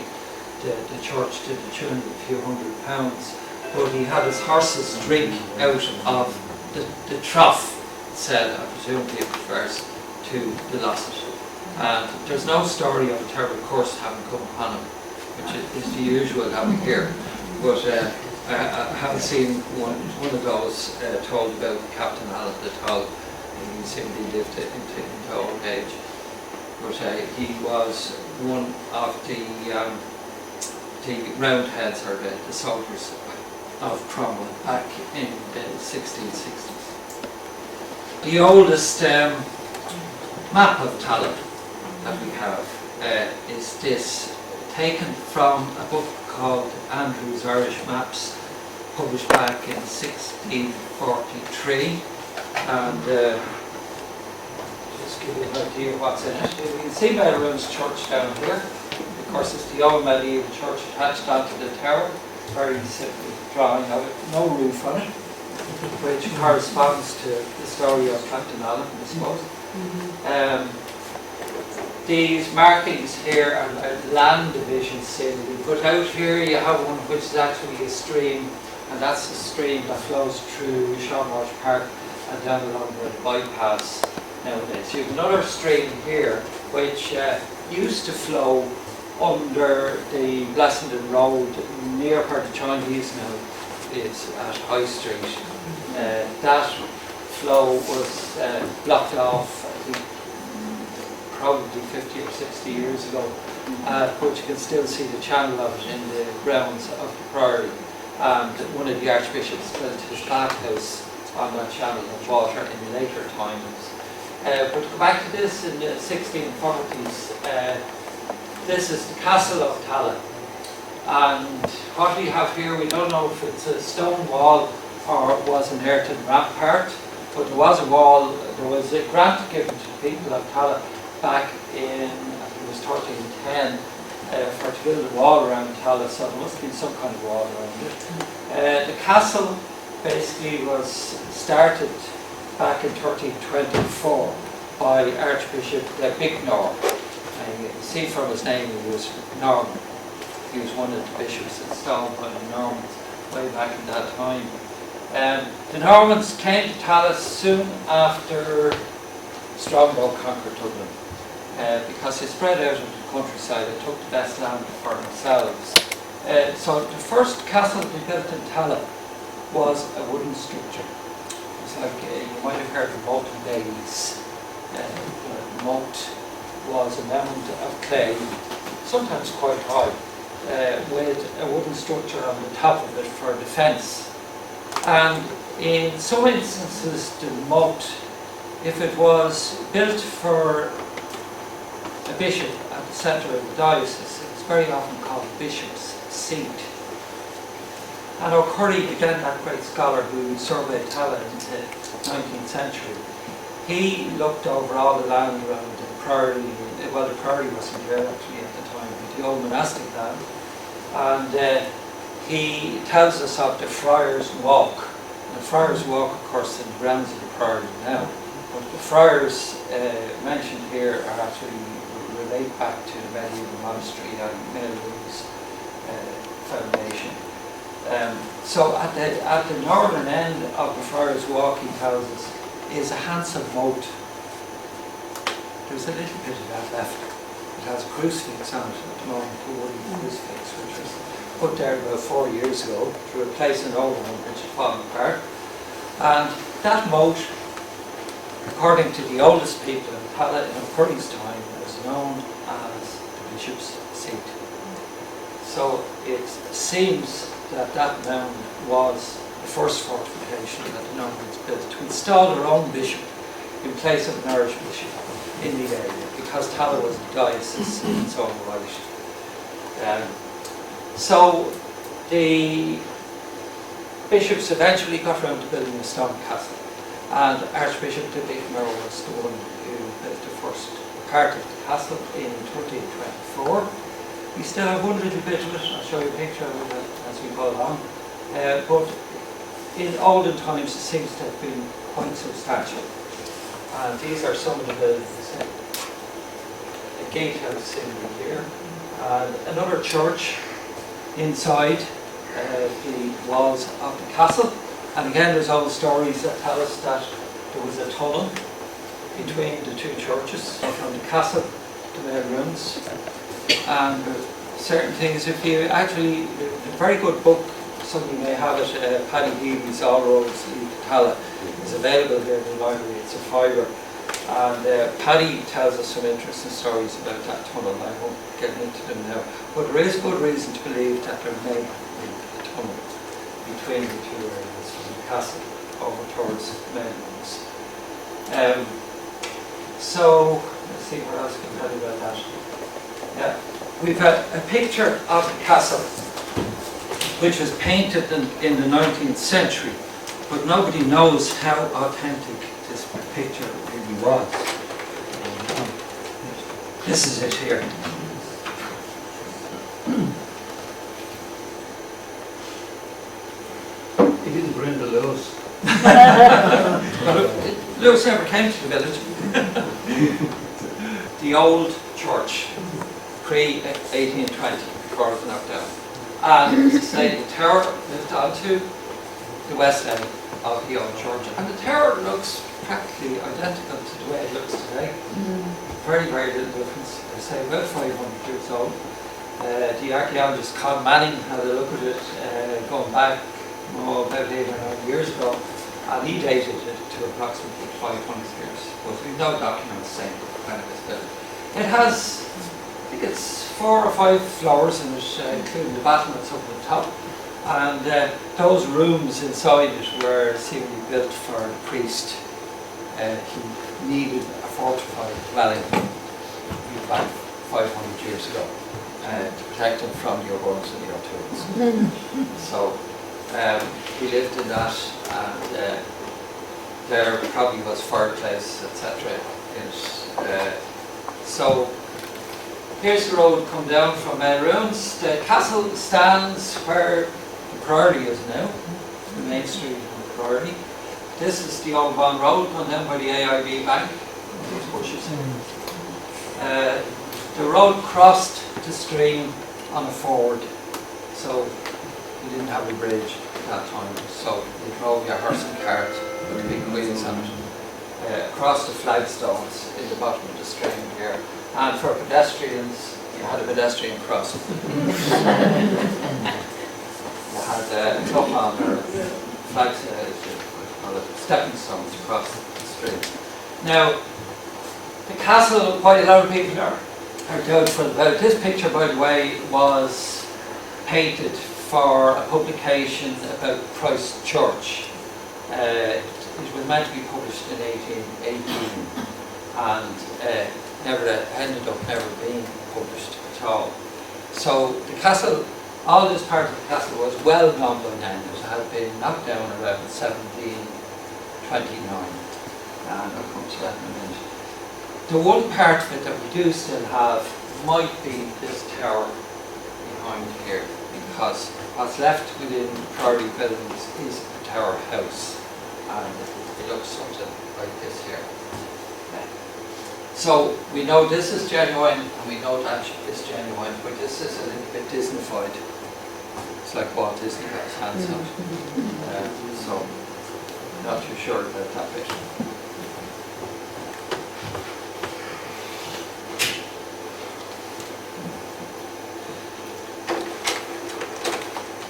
the church to the tune of a few £100, but he had his horses drink out of the trough itself, I presume he refers to the Losset. And there's no story of a terrible curse having come upon him, which is the usual that we hear. But I haven't seen one of those told about Captain Allen at all. He simply lived into old age. But he was one of the Roundheads, or the soldiers of Cromwell back in the 1660s. The oldest map of Tallaght that we have is this, taken from a book called Andrew's Irish Maps, published back in 1643, and just give you an idea of what's in it. You can see Melrose Church down here. Of course, it's the old medieval church attached onto the tower, very simple drawing of it, no roof on it, which corresponds to the story of Captain Allen, I suppose. These markings here are land division symbol. We put out here, you have one which is actually a stream, and that's the stream that flows through Shawmarsh Park and down along the bypass nowadays. You have another stream here which used to flow under the Blessenden Road near where the Chinese now is at High Street. That flow was blocked off, I think, probably 50 or 60 years ago, but you can still see the channel of it in the grounds of the Priory. And one of the archbishops built his bathhouse on that channel of water in later times. But to go back to this, in the 1640s, this is the castle of Tallaght. And what we have here, we don't know if it's a stone wall or it was an earthen rampart, but there was a wall, there was a grant given to the people of Tallaght back in, I think it was 1310, for to build a wall around Tallaght, so there must have been some kind of wall around it. The castle basically was started back in 1324 by Archbishop Bicknor. And you can see from his name he was Norman. He was one of the bishops installed by the Normans way back in that time. The Normans came to Tallaght soon after Strongbow conquered Dublin, because they spread out into the countryside and took the best land for themselves. So the first castle to be built in Tallaght was a wooden structure. It's like, you might have heard of moat bays. The moat was a mound of clay, sometimes quite high, with a wooden structure on the top of it for defence. And in some instances, the moat, if it was built for a bishop at the centre of the diocese, it's very often called the bishop's seat. And O'Curry, again that great scholar who surveyed Tallaght in the 19th century, he looked over all the land around the Priory. Well, the Priory wasn't there actually at the time, but the old monastic land. And he tells us of the Friars' Walk. And the Friars' Walk, of course, in the grounds of the Priory now. But the friars mentioned here are actually relate back to the medieval monastery and Melrose foundation. So at the northern end of the Friars' Walk, he tells us, is a handsome moat. There's a little bit of that left. It has a crucifix on it at the moment, a wooden crucifix, which was put there about 4 years ago to replace an old one which had fallen apart. And that moat, according to the oldest people in Tallaght in O'Curry's time, was known as the Bishop's Seat. So it seems that that mound was the first fortification that the Normans built to install their own bishop in place of an Irish bishop in the area, because Tallaght was a diocese in its own right. So the bishops eventually got around to building a stone castle, and Archbishop Bicknor was the one who built the first part of the castle in 1324. We still have one little bit of it, I'll show you a picture of it as we go along. But in olden times it seems to have been quite substantial. And these are some of the buildings. A gatehouse in here. And another church inside the walls of the castle. And again, there's old stories that tell us that there was a tunnel between the two churches, from the castle to the ruins. And certain things, if you actually, a very good book, some of you may have it, Paddy Healy's All Roads Lead to Tallaght, is available here in the library. It's a fiver. And Paddy tells us some interesting stories about that tunnel. I won't get into them now. But there is good reason to believe that there may be a tunnel between the two areas, from the castle over towards the main ones. So, let's see what else I can tell you about that. Yeah. We've a picture of the castle, which was painted in the 19th century, but nobody knows how authentic this picture really was. This is it here. He didn't bring the Lewis. Lewis never came to the village. The old church, pre-1820, before it was knocked down. And as I say, the tower moved onto the west end of the old church. And the tower looks practically identical to the way it looks today. Very, very little difference. I say about 500 years old. The archaeologist Con Manning had a look at it going back about 8 or 9 years ago, and he dated it to approximately 500 years. But we've no documents saying when it was built. It has, I think it's 4 or 5 floors in it, including the battlements up on top. And those rooms inside it were seemingly built for the priest. He needed a fortified dwelling back 500 years ago to protect him from the O'Gorms and the O'Tooles. So he lived in that, and there probably was fireplace, etc. in it. So here's the road come down from ruins. The castle stands where the Priory is now, the main street of the Priory. This is the old Bond Road, going down by the AIB Bank. These bushes. The road crossed the stream on a ford, so you didn't have a bridge at that time. So you drove your horse and cart with big wheels on it across the flagstones in the bottom of the stream here. And for pedestrians, you had a pedestrian crossing. You had a club on or flags, stepping stones across the stream. Now, the castle, quite a lot of people are doubtful about. This picture, by the way, was painted for a publication about Christ Church. It was meant to be published in 1818 and ended up never being published at all. So the castle, all this part of the castle was well known by then. It had been knocked down around 1729, and I'll come to that in a minute. The one part of it that we do still have might be this tower behind here, because what's left within the Priory buildings is a tower house, and it looks something like this here. So we know this is genuine, and we know that is genuine, but this is a little bit Disneyfied. It's like Walt Disney got his hands on it. So not too sure about that bit.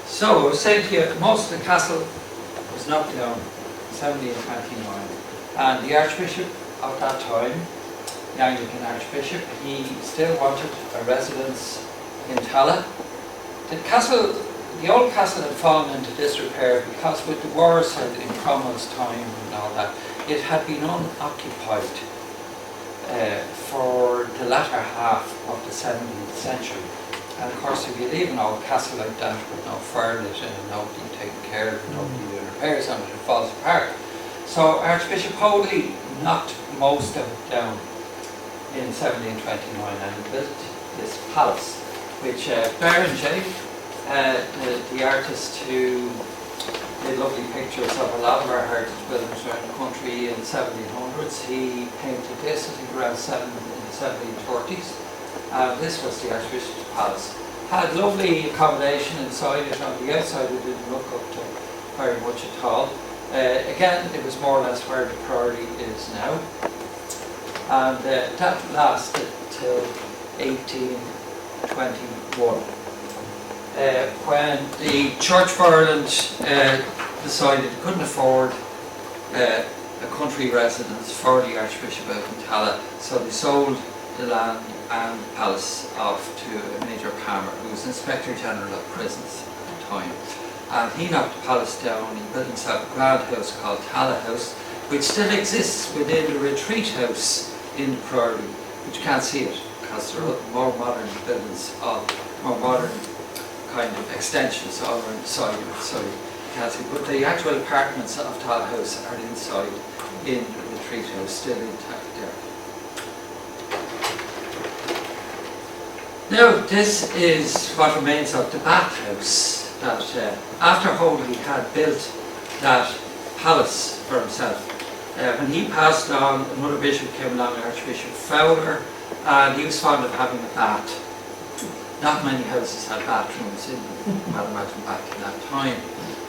So I was saying to you, most of the castle was knocked down in 1729, and the Archbishop of that time, the Anglican Archbishop, he still wanted a residence in Tallaght. The old castle had fallen into disrepair because with the wars in Cromwell's time and all that, it had been unoccupied for the latter half of the 17th century. And of course, if you leave an old castle like that with no fire lit and nobody taking care of it, nobody doing repairs on it, it falls apart. So Archbishop Hoadley knocked most of it down in 1729 and he built this palace, which Berenger, the artist who did lovely pictures of a lot of our heritage buildings around the country in the 1700s, he painted this, I think, around in the 1730s. This was the Archbishop's Palace. Had lovely accommodation inside it. On the outside it didn't look up to very much at all. Again, it was more or less where the Priory is now. And that lasted till 1821. When the Church of Ireland decided it couldn't afford a country residence for the Archbishop out in Tallaght, so they sold the land and the palace off to a Major Palmer, who was Inspector General of Prisons at the time. And he knocked the palace down. He built himself a grand house called Tallaght House, which still exists within the retreat house in the Priory, but you can't see it because there are more modern buildings, more modern kind of extensions all around the side of it, so you can't see it. But the actual apartments of Tallaght House are inside in the retreat house, still intact there. Now this is what remains of the bathhouse that after Hoadley had built that palace for himself. When he passed on, another bishop came along, Archbishop Fowler, and he was fond of having a bath. Not many houses had bathrooms in them, I'd imagine back in that time.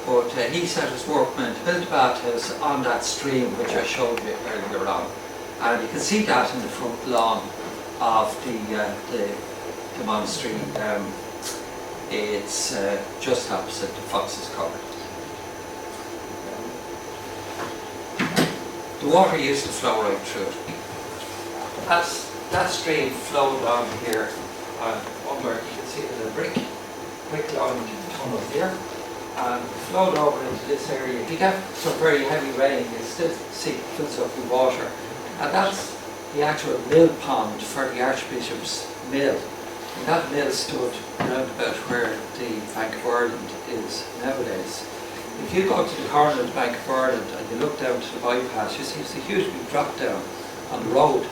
But he set his workmen to build a bathhouse on that stream which I showed you earlier on. And you can see that in the front lawn of the monastery. It's just opposite the Fox's Cupboard. The water used to flow right through it. That stream flowed on here, where you can see there's a brick-lined tunnel here, and flowed over into this area. If you get some very heavy rain, you still see it fills up with water. And that's the actual mill pond for the Archbishop's mill. And that mill stood around about where the Bank of Ireland is nowadays. If you go to the corner of the Bank of Ireland and you look down to the bypass, you see it's a huge big drop down on the road,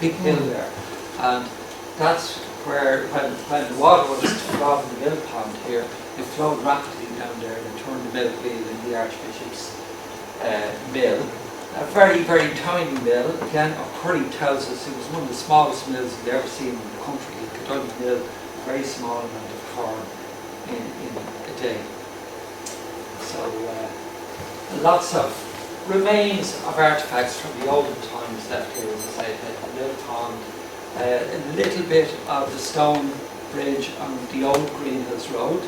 big hill there. And that's where, when the water was from the mill pond here, it flowed rapidly down there and turned the mill wheel in the Archbishop's mill. A very, very tiny mill. Again, Curry tells us it was one of the smallest mills he'd ever seen in the country. It could only mill a very small amount of corn in a day. So lots of remains of artifacts from the olden times left here, as I said, the mill pond, a little bit of the stone bridge on the old Greenhills Road.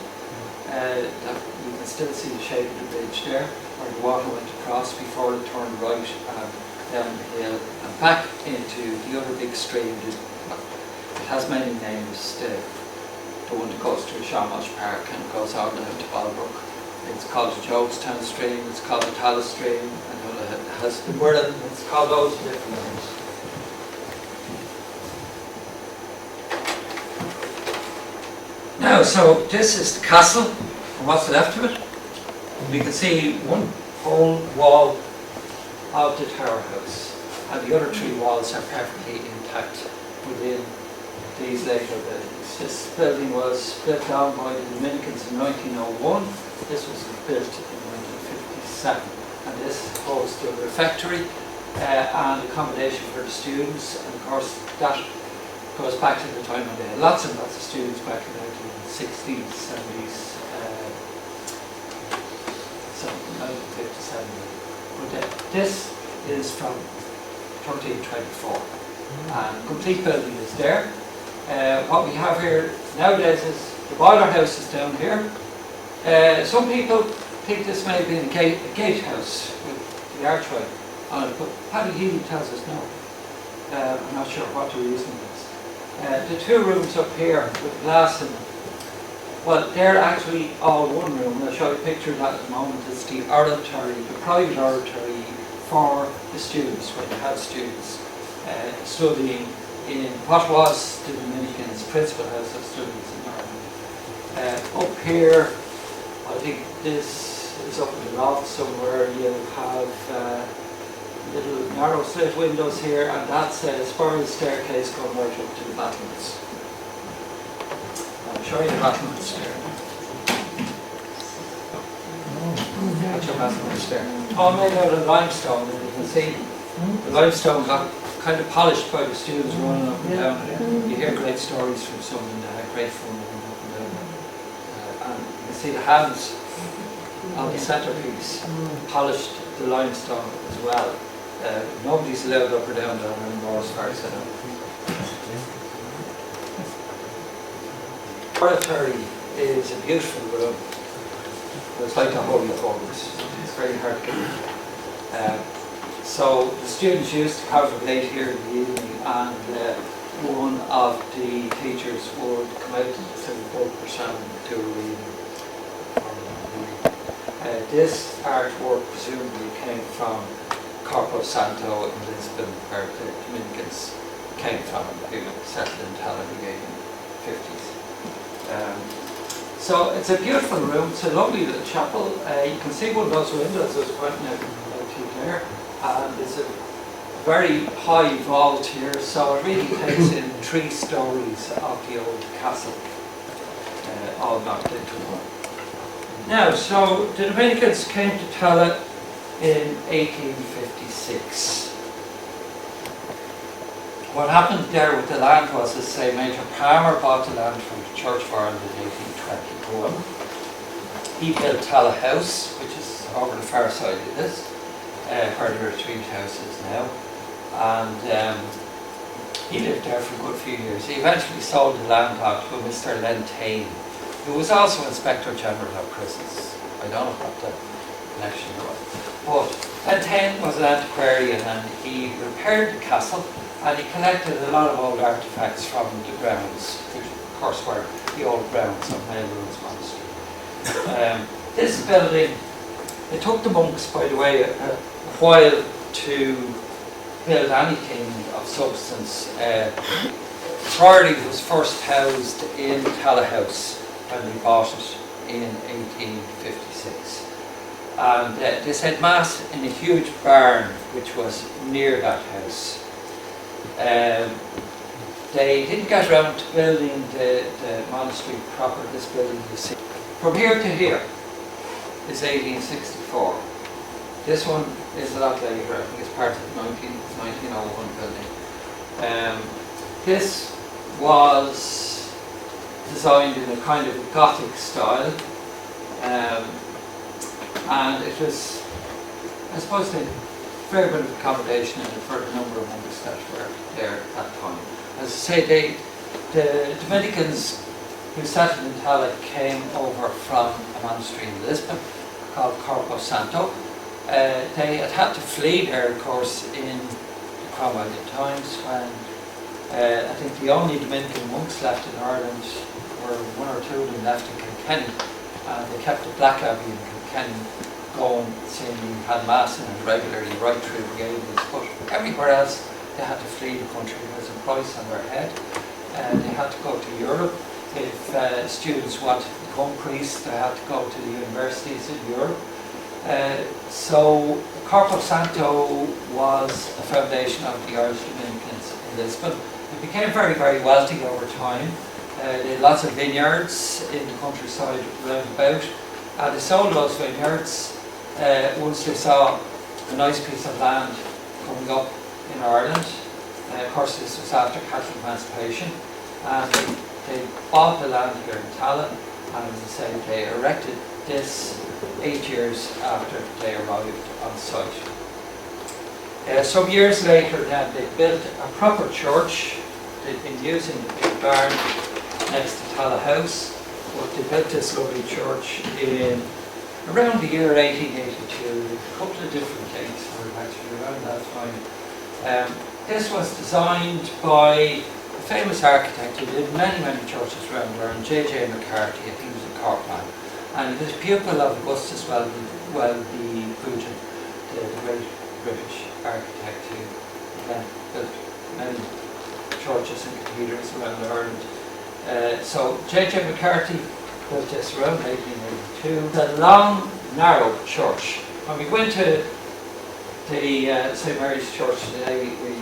That you can still see the shape of the bridge there, where the water went across before it turned right and down the hill and back into the other big stream. It has many names. The one that goes to Shawmosh Park and goes on down to Balbrook. It's called the Jobestown Stream, it's called the Tallaght Stream, and it has the Wirral, it's called those different names. Now, so this is the castle, and what's left of it. We can see one whole wall of the tower house, and the other three walls are perfectly intact within these later buildings. This building was built down by the Dominicans in 1901. This was built in 1957, and this holds the refectory and accommodation for the students, and of course that goes back to the time when they had lots and lots of students back in the 1960s, 70s, so 1957. But this is from 1324, and complete building is there. What we have here nowadays is the boiler house is down here. Some people think this may have been a gatehouse with the archway on it, but Paddy Healy tells us no. I'm not sure what the reason is. The two rooms up here with glass in them, well, they're actually all one room. I'll show you a picture of that at the moment. It's the oratory, the private oratory for the students, when they had students studying in what was the Dominicans' principal house of studies in Ireland. Up here, I think this is up in the loft somewhere. You have little narrow slit windows here, and that's a spiral staircase going right up to the battlements. I'll show you the battlements there. That's your battlements there. All made out of limestone, and you can see the limestone got kind of polished by the students running up and down. You hear great stories from some, and great fun running up and down see the hands on the centrepiece, polished the limestone as well. Nobody's allowed up or down there anymore as far as I know. Oratory is a beautiful room. It's like the Holy Forms. It's very hard to get. So the students used to congregate here in the evening, and one of the teachers would come out to the civil book for sermon and do a reading. This artwork presumably came from Corpo Santo in Lisbon, where the Dominicans came from, who settled in Tallaght in the 1850s. So it's a beautiful room. It's a lovely little chapel. You can see one of those windows that's pointing out to you there, and it's a very high vault here, so it really takes in 3 stories of the old castle, all knocked into one. Now, so the Dominicans came to Tallaght in 1856. What happened there with the land was, as say, Major Palmer bought the land from the Church of Ireland in 1821. He built Tallaght House, which is over the far side of this, where there are 3 houses now. And he lived there for a good few years. He eventually sold the land out to Mr. Lentane, who was also Inspector General of Prisons. I don't know what the connection was. But Lentane was an antiquarian, and he repaired the castle, and he collected a lot of old artefacts from the grounds, which of course were the old grounds of Melrose Monastery. This building, it took the monks, by the way, a while to build anything of substance. Priory was first housed in Tallaght House when we bought it in 1856. And this had mass in a huge barn which was near that house. They didn't get around to building the monastery proper. This building you see. From here to here is 1864. This one is a lot later. I think it's part of the 1901 building. This was designed in a kind of Gothic style, and it was, I suppose, a fair bit of accommodation in it for the number of monks that were there at that time. As I say, the Dominicans who settled in Tallaght came over from a monastery in Lisbon called Corpo Santo. They had to flee there, of course, in the Cromwellian times, when I think the only Dominican monks left in Ireland were 1 or 2 of them left in Kilkenny, and they kept the Black Abbey in Kilkenny going, saying we had mass in it regularly right through the ages, but everywhere else they had to flee the country. There was a price on their head, and they had to go to Europe. If students wanted to become priests, they had to go to the universities in Europe. So Corpo Santo was a foundation of the Irish Dominicans in Lisbon. It became very, very wealthy over time. They had lots of vineyards in the countryside round about, and they sold those vineyards once they saw a nice piece of land coming up in Ireland. Of course, this was after Catholic emancipation, and they bought the land here in Tallaght, and as I say, they erected this 8 years after they arrived on site. Some years later then, they built a proper church. They'd been using the big barn next to Tallaght House, but they built this lovely church in around the year 1882. A couple of different dates for it actually around that time. This was designed by a famous architect who did many, many churches around there, and J.J. McCarthy. I think he was a Cork man. And he was a pupil of Augustus Welby Boughton, the great British architect who built many churches and cathedrals around Ireland. So J.J. McCarthy built this around 1882. It's a long, narrow church. When we went to the St. Mary's Church today, we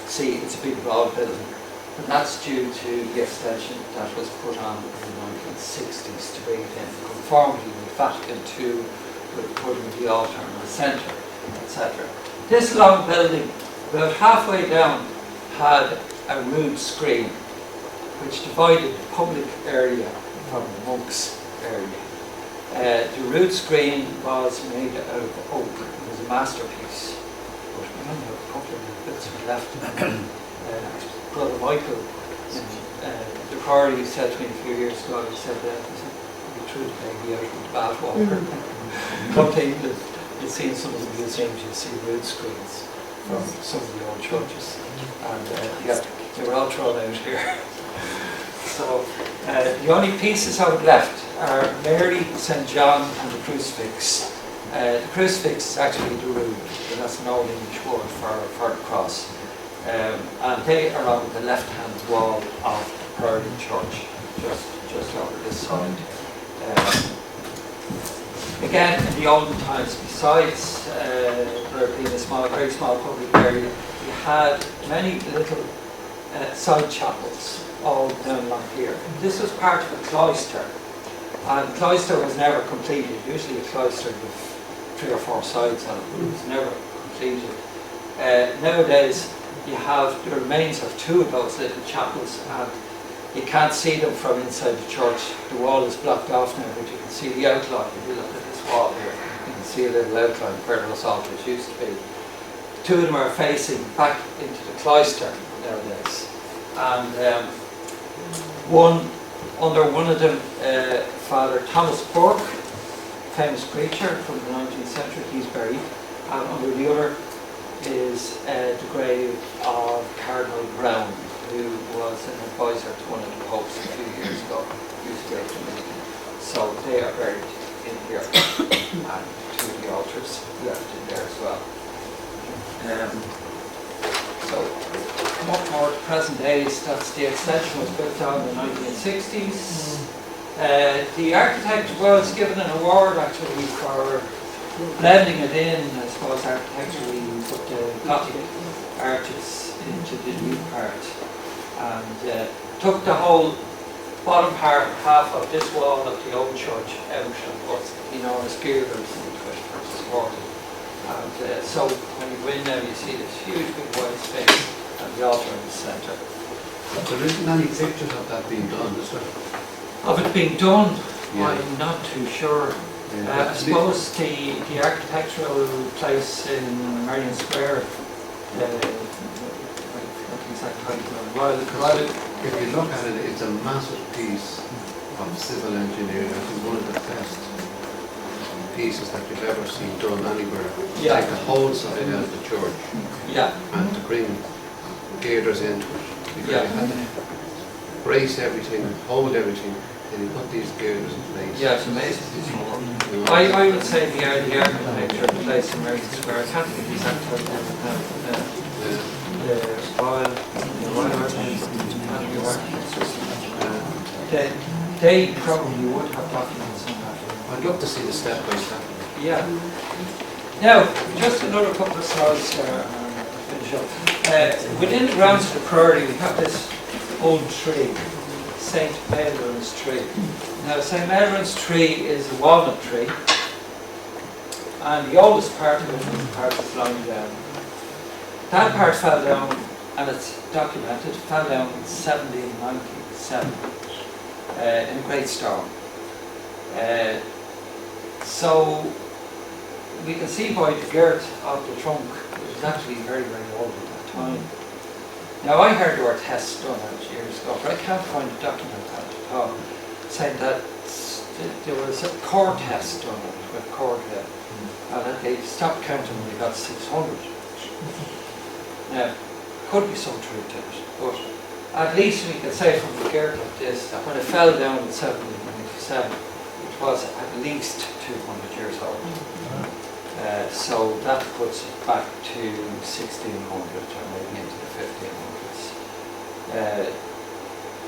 see it's a big broad building. And that's due to the extension that was put on in the 1960s to bring it in conformity with Vatican II, with putting the altar in the centre, etc. This long building, about halfway down, had a rood screen which divided the public area from the monks' area. The root screen was made out of oak. It was a masterpiece. But we only have a couple of bits left. Brother Michael in the Priory said to me a few years ago, he said, we threw the baby out with the bathwater. Come to England, you'll see in some of the museums, you'll see root screens from some of the old churches. And yeah, they were all thrown out here. So the only pieces I would left are Mary, St. John and the crucifix. The crucifix is actually the rood, and that's an old English word for the cross. And they are on the left-hand wall of the Priory church, just over this side. Again, in the olden times, besides there being a very small public area, you had many little side chapels all down along here. This was part of a cloister, and the cloister was never completed. Usually a cloister with 3 or 4 sides on it, but it was never completed. Nowadays you have the remains of 2 of those little chapels, and you can't see them from inside the church. The wall is blocked off now, but you can see the outline. If you look at this wall here, you can see a little outline where those altars used to be. 2 of them are facing back into the cloister nowadays. And under one of them, Father Thomas Burke, famous preacher from the 19th century, he's buried. And under the other is the grave of Cardinal Brown, who was an advisor to one of the popes a few years ago. He was a great Dominican. So they are buried in here. And 2 of the altars left in there as well. So, come up more to present days, that's the extension was built down in the 1960s. The architect was given an award actually for blending it in, I suppose, architecturally, put the Gothic arches into the new part. And took the whole bottom part, half of this wall of the old church out and put enormous girders into it for support. And so when you go in now, you see this huge big white space and the altar in the centre. But there isn't any pictures of that being done, is there? Of it being done, Yeah. I'm not too sure. I suppose the architectural place in Marion Square, not the exact title, If you look at it, it's a massive piece of civil engineering. I think one of the best pieces that you've ever seen done anywhere. Yeah. Take the whole side out of the church yeah, and to bring girders into it. Because Yeah. you had to brace everything, hold everything, and you put these girders in place. yeah, it's amazing. You know, I would say the architecture of the place in Marion Square, I can't think of the exact title now. They probably would have documents on that. I'd love to see the step by step. Yeah. Now, just another couple of slides there and finish up. Within the grounds of the Priory, we have this old tree, St. Mahlon's tree. Now, St. Mahlon's tree is a walnut tree, and the oldest part of it is the part that's lying down. That part fell down, and it's documented, fell down in 1797 in a great storm. So we can see by the girth of the trunk, it was actually very, very old at that time. Now I heard there were tests done out years ago, but I can't find a document at all saying that there was a core test done with core head, and that they stopped counting when they got 600. Now, could be some truth to it, but at least we can say from the girth of this that when it fell down in 1797, it was at least 200 years old. So that puts it back to 1600 or maybe into the 1500s.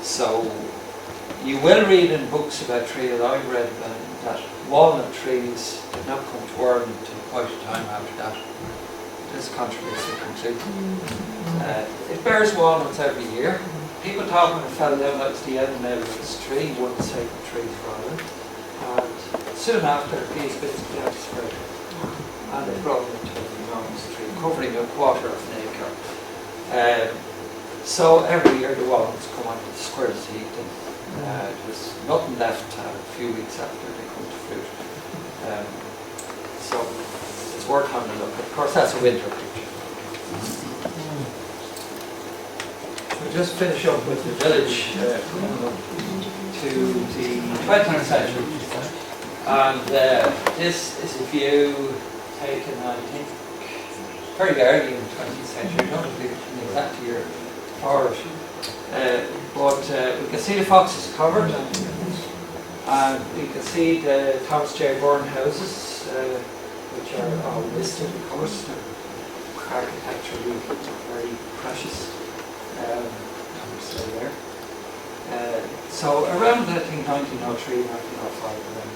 So you will read in books about trees, I've read that walnut trees did not come to Ireland until quite a time after that. This contradicts it completely. It bears walnuts every year. People thought when it fell down that was the end of this tree, one of the sacred trees for Ireland. And soon after, these bits began to spread. And it brought it into an enormous tree, covering a quarter of an acre. So every year the walls come on with squares to eat them. There's nothing left a few weeks after they come to fruit. So it's worth having a look. Of course, that's a winter picture. We'll just finish up with the village coming up to the 20th century. And this is a view taken, I think, very early in the 20th century. I don't know the exact year for it. But we can see the foxes covered, and we can see the Thomas J. Byrne houses, which are all listed, of course. They're architecturally very precious. So there. So around, I think, 1903, 1905, around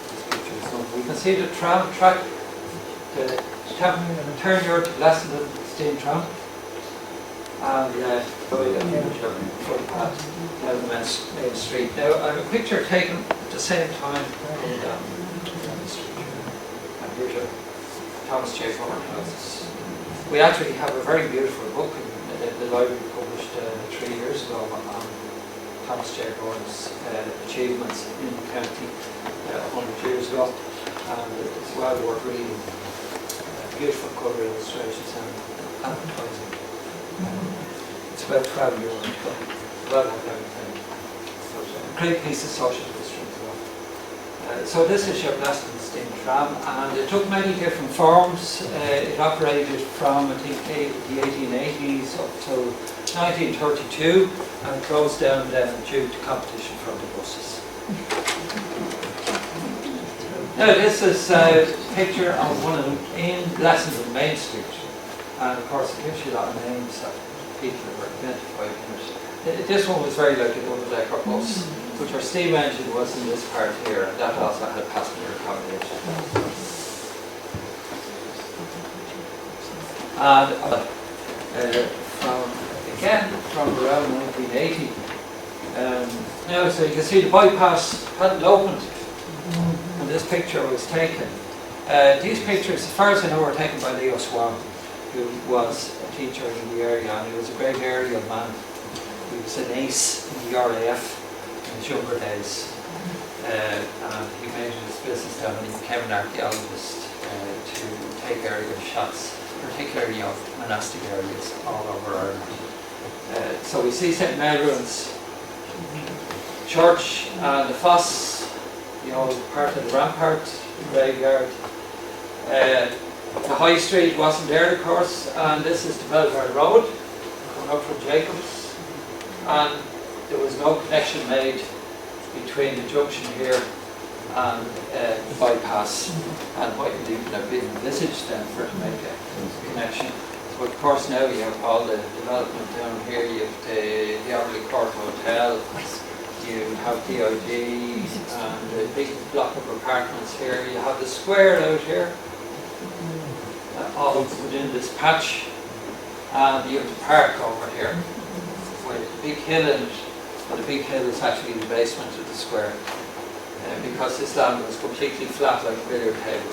this picture is done. We can see the tram track, the turn your Lesson steam tram, and footpath down the main street. Now, I have a picture taken at the same time going down the street here. And here's your Thomas J. Byrne houses. We actually have a very beautiful book the library published 3 years ago on Thomas J. Byrne's achievements in the county 100 years ago, and it's well worth reading. Beautiful cover illustrations and advertising. It's about 12 euros. Well have everything. A great piece of social history as well. So this is your Glaston steam tram, and it took many different forms. It operated from, I think, the 1880s up till 1932, and closed down then due to competition from the buses. Now this is a picture of one of them in Lessons on Main Street, and of course it gives you a lot of names that people have identified in it. This one was very like a double-decker bus, which our steam engine was in this part here, and that also had passenger accommodation. And from around 1980. Now, so you can see the bypass hadn't opened when this picture was taken. These pictures, as far as I know, were taken by Leo Swan, who was a teacher in the area, and he was a great aerial man. He was an ace in the RAF in his younger days, and he made it his business down and he became an archaeologist to take aerial shots, particularly of monastic areas all over Ireland. So we see St. Melrose Church and the fosse, the old part of the rampart, the graveyard. The High Street wasn't there, of course, and this is the Belvoir Road, coming up from Jacobs. And there was no connection made between the junction here and the bypass, and might even have been envisaged then for to make a connection. But of course now you have all the development down here. You have the Arley Court Hotel, you have DIG, and a big block of apartments here. You have the square out here, all within this patch, and you have the park over here with a big hill in it. And the big hill is actually the basement of the square, because this land was completely flat like a billiard table.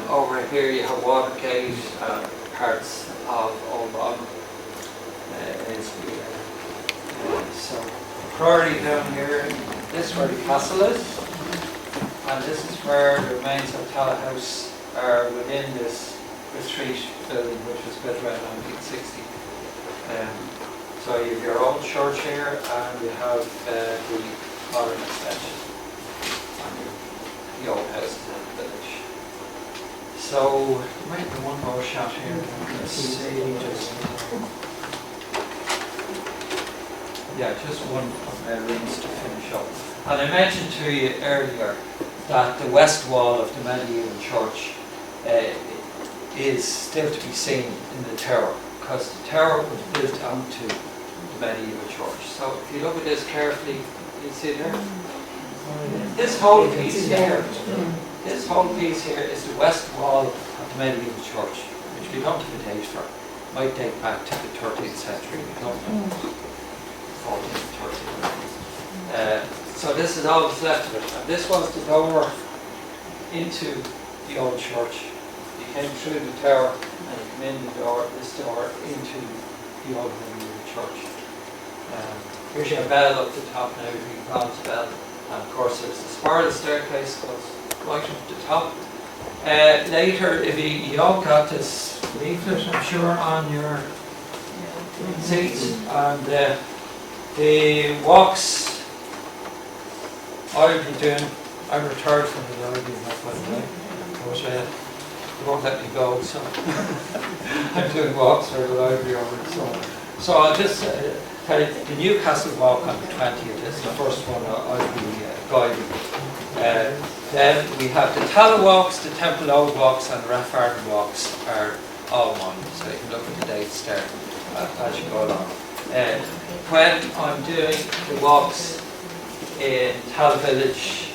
Over here you have Watergate, parts of Old Bog. So Priory down here, this is where the castle is, and this is where the remains of Tallaght House are within this retreat building, which was built around 1960. So you have your old church here, and you have the modern extension, and the old houses in the village. So, might be one more shot here. Let's see, just one of rooms to finish up. And I mentioned to you earlier that the west wall of the medieval church is still to be seen in the tower, because the tower was built onto the medieval church. So if you look at this carefully, you see there? This whole piece here, is the west wall of the medieval church, which we don't have a date for. It might date back to the 13th century, we don't know. 14th, 13th. So this is all that's left of it. And this was the door into the old church. You came through the tower and you come in the door, this door into the opening of the church. Here's your bell up the top now, the bronze bell, and of course there's the spiral staircase goes right up the top. Later, if you all got this leaflet, I'm sure, on your seats, and the walks I'll be doing, I'm retired from the library, by the way, but they won't let me go, so I'm doing walks for the library over the summer. So I'll just tell you, the Newcastle walk on the 20th is the first one I'll be guiding. Then we have the Tallaght walks, the Temple Old walks, and the Rathfarnham walks are all one, so you can look at the dates there as you go along. When I'm doing the walks in Tallaght Village,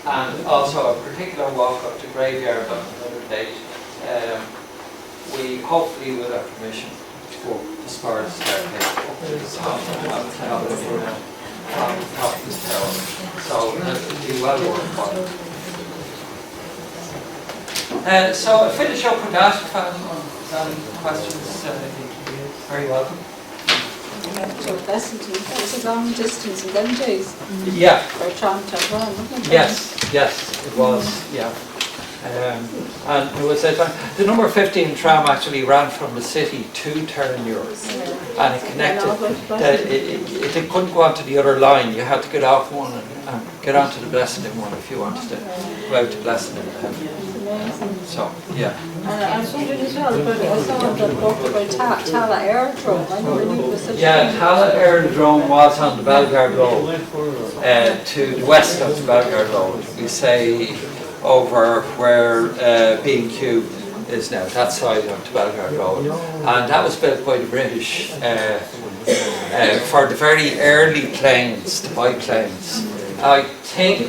and also a particular walk up to Graveyard on another date, we hopefully will have permission to go the spiral staircase up to the top of the tower from the top of the tower. So it'll be well worthwhile. So I'll finish up with that. If any questions, very welcome. That was a long distance in them days. Yeah. For a tram to run, wasn't it? Yes, it was, yeah. And there was a time, the number 15 tram actually ran from the city to Terranure, and it connected, it couldn't go onto the other line, you had to get off one and get onto the Blessenden one if you wanted to go out to Blessenden. So, yeah. I was wondering as well, but I saw the book about Tallaght Aerodrome. I know it was such Yeah, Tallaght Aerodrome was on the Belgard Road, to the west of the Belgard Road. We say over where B&Q is now, that side of the Belgard Road. And that was built by the British for the very early planes, the biplanes. I think,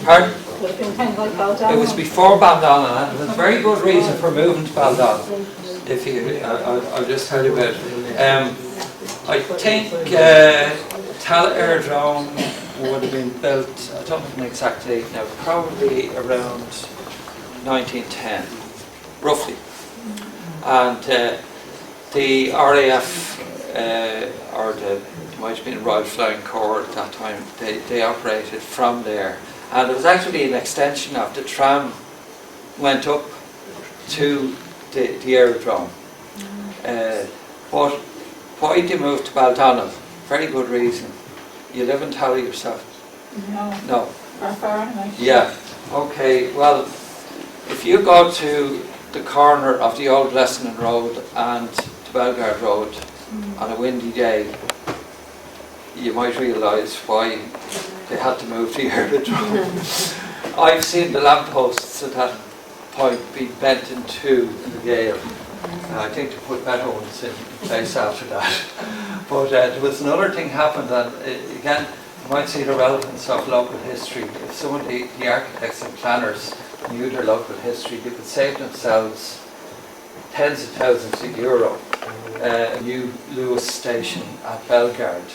pardon? It was before Baldonna, and there's a very good reason for moving to Baldonna. If you, I'll just tell you about it. I think Tallaght Aerodrome would have been built, I don't know the exact date now, probably around 1910, roughly. And the RAF, or it might have been Royal Flying Corps at that time, they operated from there. And it was actually an extension of the tram went up to the aerodrome. But why they moved to Baldonna? Very good reason. You live in Tallaght yourself? No. Yeah. Okay. Well, if you go to the corner of the old Blessenden Road and the Belgard Road on a windy day, you might realise why they had to move to the aerodrome. I've seen the lampposts at that point be bent in two in the gale. I think they put better ones in place after that. But there was another thing happened, and again, you might see the relevance of local history. If some of the architects and planners knew their local history, they could save themselves tens of thousands of euro. A new Lewis station at Belgard.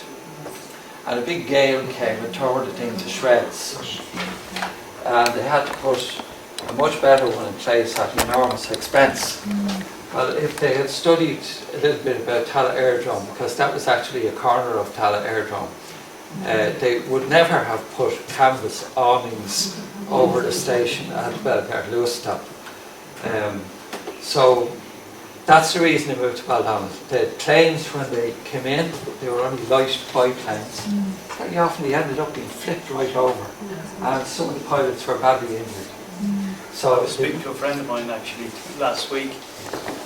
And a big gale came and tore the thing to shreds. And they had to put a much better one in place at enormous expense. Well, if they had studied a little bit about Tallaght Aerodrome, because that was actually a corner of Tallaght Aerodrome, they would never have put canvas awnings over the station at Belgard Lewis. So that's the reason they moved to Baldonna. The planes, when they came in, they were only light biplanes. Very often they ended up being flipped right over, and some of the pilots were badly injured. So I was speaking to a friend of mine actually last week,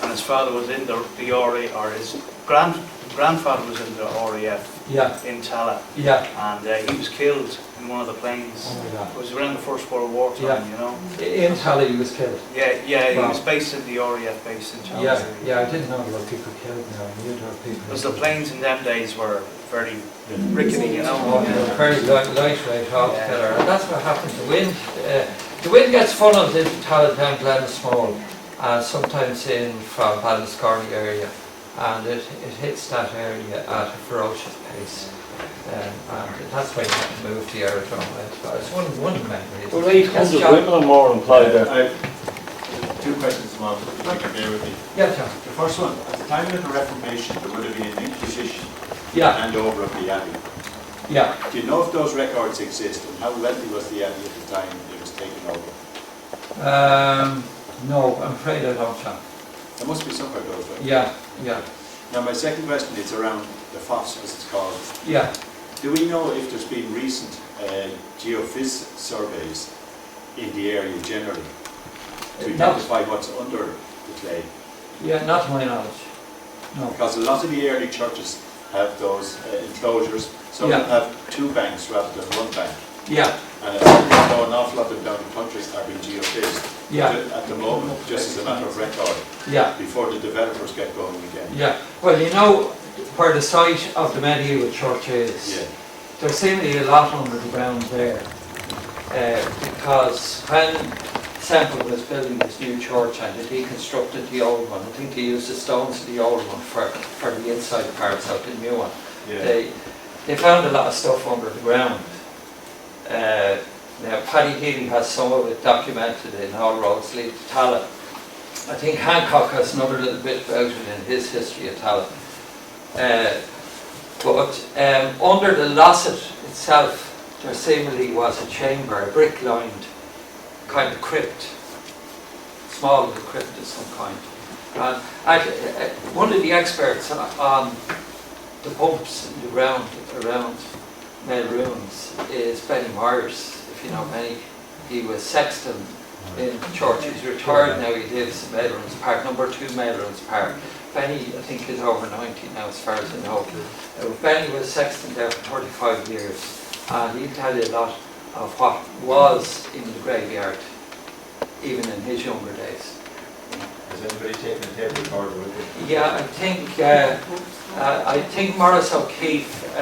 and his father was in the RAF, or his grandfather was in the RAF in Tallaght, and he was killed in one of the planes. It was around the First World War time, you know. In Tallaght he was killed? Yeah, he was based at the RAF base in Tallaght. Yeah, I didn't know there were people killed now. I knew there were people. Because the planes in them days were very rickety, you know. Oh, yeah, very lightweight altogether, and that's what happened. The wind gets funneled into Tallaght down Glenismole, and sometimes in from Ballinascarney area, and it hits that area at a ferocious pace. And that's why you have to move to the aerodrome. It's one of the memories. Were 800 women or more implied there? I have two questions. Tomás, if you can bear with me. Yeah, John. The first one, at the time of the Reformation, there would have been an inquisition Yeah, and over of the abbey. yeah. Do you know if those records exist, and how wealthy was the abbey at the time it was taken over? No, I'm afraid I don't, John. There must be somewhere those records. Yeah, yeah, Now my second question is around the FOSS, as it's called. yeah. Do we know if there's been recent geophys surveys in the area generally to Not- identify what's under the clay? Yeah, not to my knowledge. No. Because a lot of the early churches have those enclosures. Some Yeah. have two banks rather than one bank. Yeah, And I know an awful lot of them down in countries are being geophysed yeah, at the moment, just as a matter of record, yeah, before the developers get going again. yeah. Well, you know where the site of the medieval church is? Yeah. There's seemingly a lot under the ground there. Because when Semple was building this new church and they deconstructed the old one, I think they used the stones of the old one for the inside parts of the new one. Yeah. They found a lot of stuff under the ground. Now, Paddy Healy has some of it documented in All Roads Lead to Tallaght. I think Hancock has another little bit about it in his history of Tallaght. But under the Losset itself, there seemingly was a chamber, a brick-lined kind of crypt, small little crypt of some kind. And one of the experts on the pumps in the ground around Mail Ruins is Benny Myers, if you know Benny. He was sexton in the church. He's retired now. He lives in Mail Ruins Park, number 2 Mail Ruins Park. Benny, I think, is over 90 now, as far as I know. Benny was sexton there for 35 years, and he'll tell you a lot of what was in the graveyard, even in his younger days. Has anybody taken a tape recorder with it? Yeah, I think Maurice O'Keefe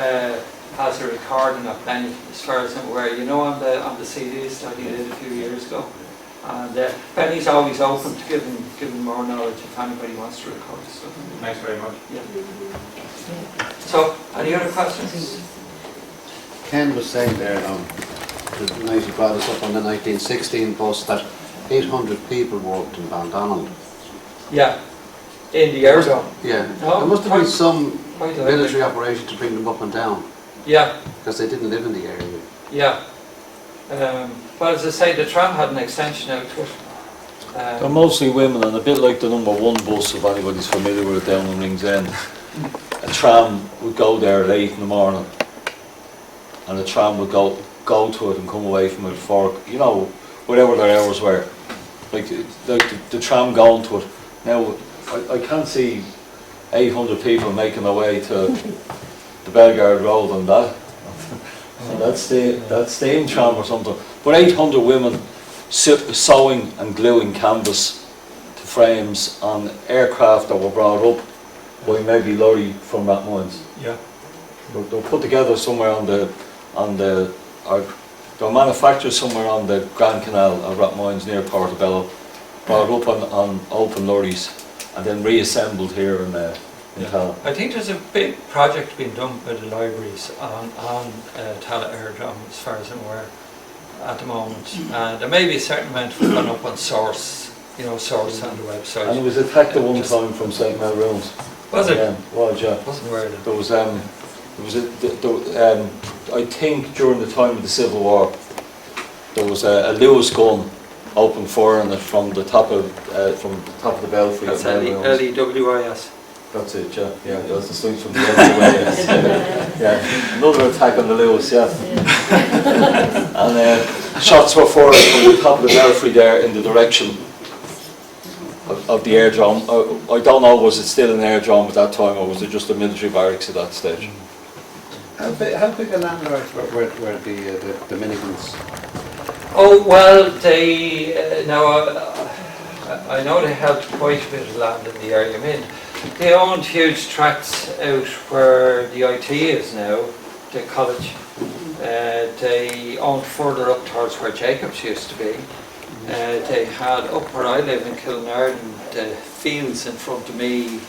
has a recording of Benny, as far as I'm aware. You know, on the CDs that he did a few years ago. And Benny's always open to giving more knowledge if anybody wants to record stuff. Thanks very much. Yeah. So, any other questions? Ken was saying there, the night he brought us up on the 1916 bus, that 800 people worked in Bandonald. Yeah, in the airdrome. Yeah, No, there must have been some quite military operation to bring them up and down, Yeah, because they didn't live in the area. yeah. Well, as I say, the tram had an extension out to it. They're mostly women, and a bit like the number 1 bus, if anybody's familiar with it down in Rings End. A tram would go there at 8 in the morning, and the tram would go to it and come away from it for, you know, whatever their hours were. Like the tram going to it. Now, I can't see 800 people making their way to the Bellegarde Road on that. And that's the steam tram or something. But 800 women sewing and gluing canvas to frames on aircraft that were brought up by maybe lorry from Rathmines. Yeah. They're put together somewhere or they're manufactured somewhere on the Grand Canal at Rathmines near Portobello, brought up on open lorries and then reassembled here in Tallaght. I think there's a big project being done by the libraries on Tallaght Airdrome, as far as I'm aware, at the moment. There may be a certain amount gone up on Source, Source on the website. And it was attacked at one time from St. Mel Ruins. Was it? Yeah, was, yeah. Wasn't aware of it. I think during the time of the Civil War, there was a Lewis gun opened fire on it from the top of the belfry. That's at Mel Ruins. LEWIS. That's it, yeah. Yeah, that's the swing from the other way. Yeah, another attack on the Lewis, yeah. And shots were fired from the top of the belfry there in the direction of the airdrome. I don't know, was it still an airdrome at that time, or was it just a military barracks at that stage? How big a landlord were the Dominicans? Oh, well, I know they held quite a bit of land in the area. I mean, they owned huge tracts out where the IT is now, the college. They owned further up towards where Jacobs used to be. They had up where I live in Kilnarden, the fields in front of me.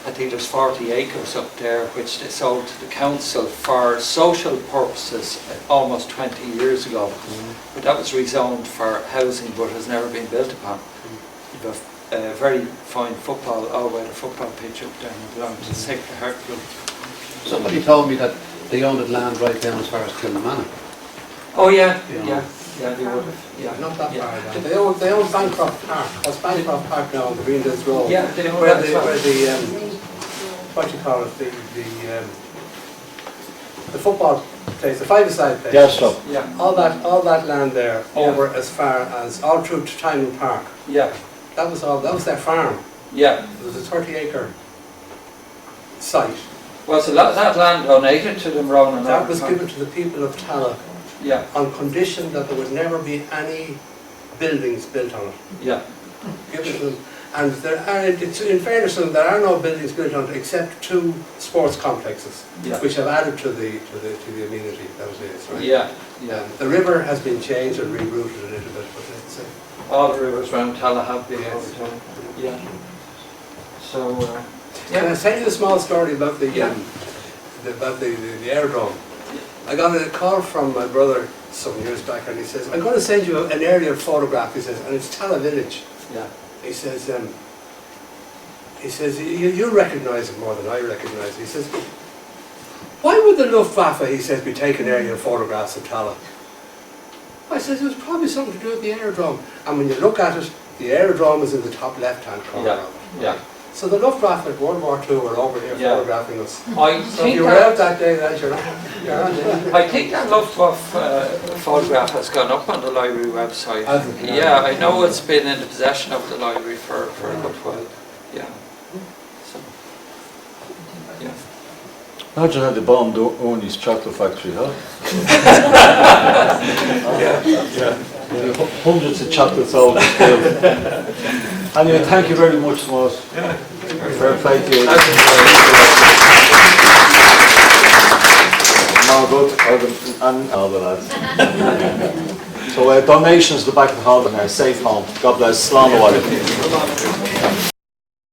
I think there's 40 acres up there which they sold to the council for social purposes almost 20 years ago. But that was rezoned for housing but has never been built upon. you've a very fine football, all-weather football pitch up there and belongs to the Sacred Heart Club. Somebody told me that they owned land right down as far as Kilmainham. Oh yeah, Yeah. yeah, they would have, yeah. Not that Yeah. far down. They own Bancroft Park. That's Bancroft Park now on the Greendales Road. Yeah, they own Where that the, as well. where the what you call it, the football place, the five-a-side place. Yes, sir. Yeah, All that land there, Yeah. over as far as, all through to Tyne Park. yeah, That was their farm. yeah. It was a 30-acre site. Was a lot that land donated to them, Ronan? That was given to the people of Tallaght Yeah, on condition that there would never be any buildings built on it. yeah, Given to them. And in fairness to them, there are no buildings built on it except 2 sports complexes, yeah, which have added to the amenity. That was it, right? yeah, yeah. The river has been changed and rerouted a little bit, but it's All the rivers around Tallaght have been over time. Yeah. So, Can I tell you a small story about the Yeah. the aerodrome? I got a call from my brother some years back, and he says, "I'm going to send you an aerial photograph." He says, "and it's Tallaght Village." yeah, He says, "You'll recognise it more than I recognise it." He says, "Why would the Luftwaffe," he says, "be taking aerial photographs of Tallaght?" I says, "It was probably something to do with the aerodrome." And when you look at it, the aerodrome is in the top left-hand corner Yeah, of it. yeah. So the Luftwaffe at World War II were over here Yeah. photographing us. I So if think you were out that day, that you're on it. I think that Luftwaffe photograph has gone up on the library website. Has it? Yeah, I know it's been in the possession of the library for a good while. Yeah. So, yeah. Imagine how they bombed Orney's chocolate factory, huh? Hundreds of chocolates all killed. Anyway, thank you very much, Tomás. Fair play to you. Margot, and all the lads. So donations to the back of the hall, safe home. God bless. Slán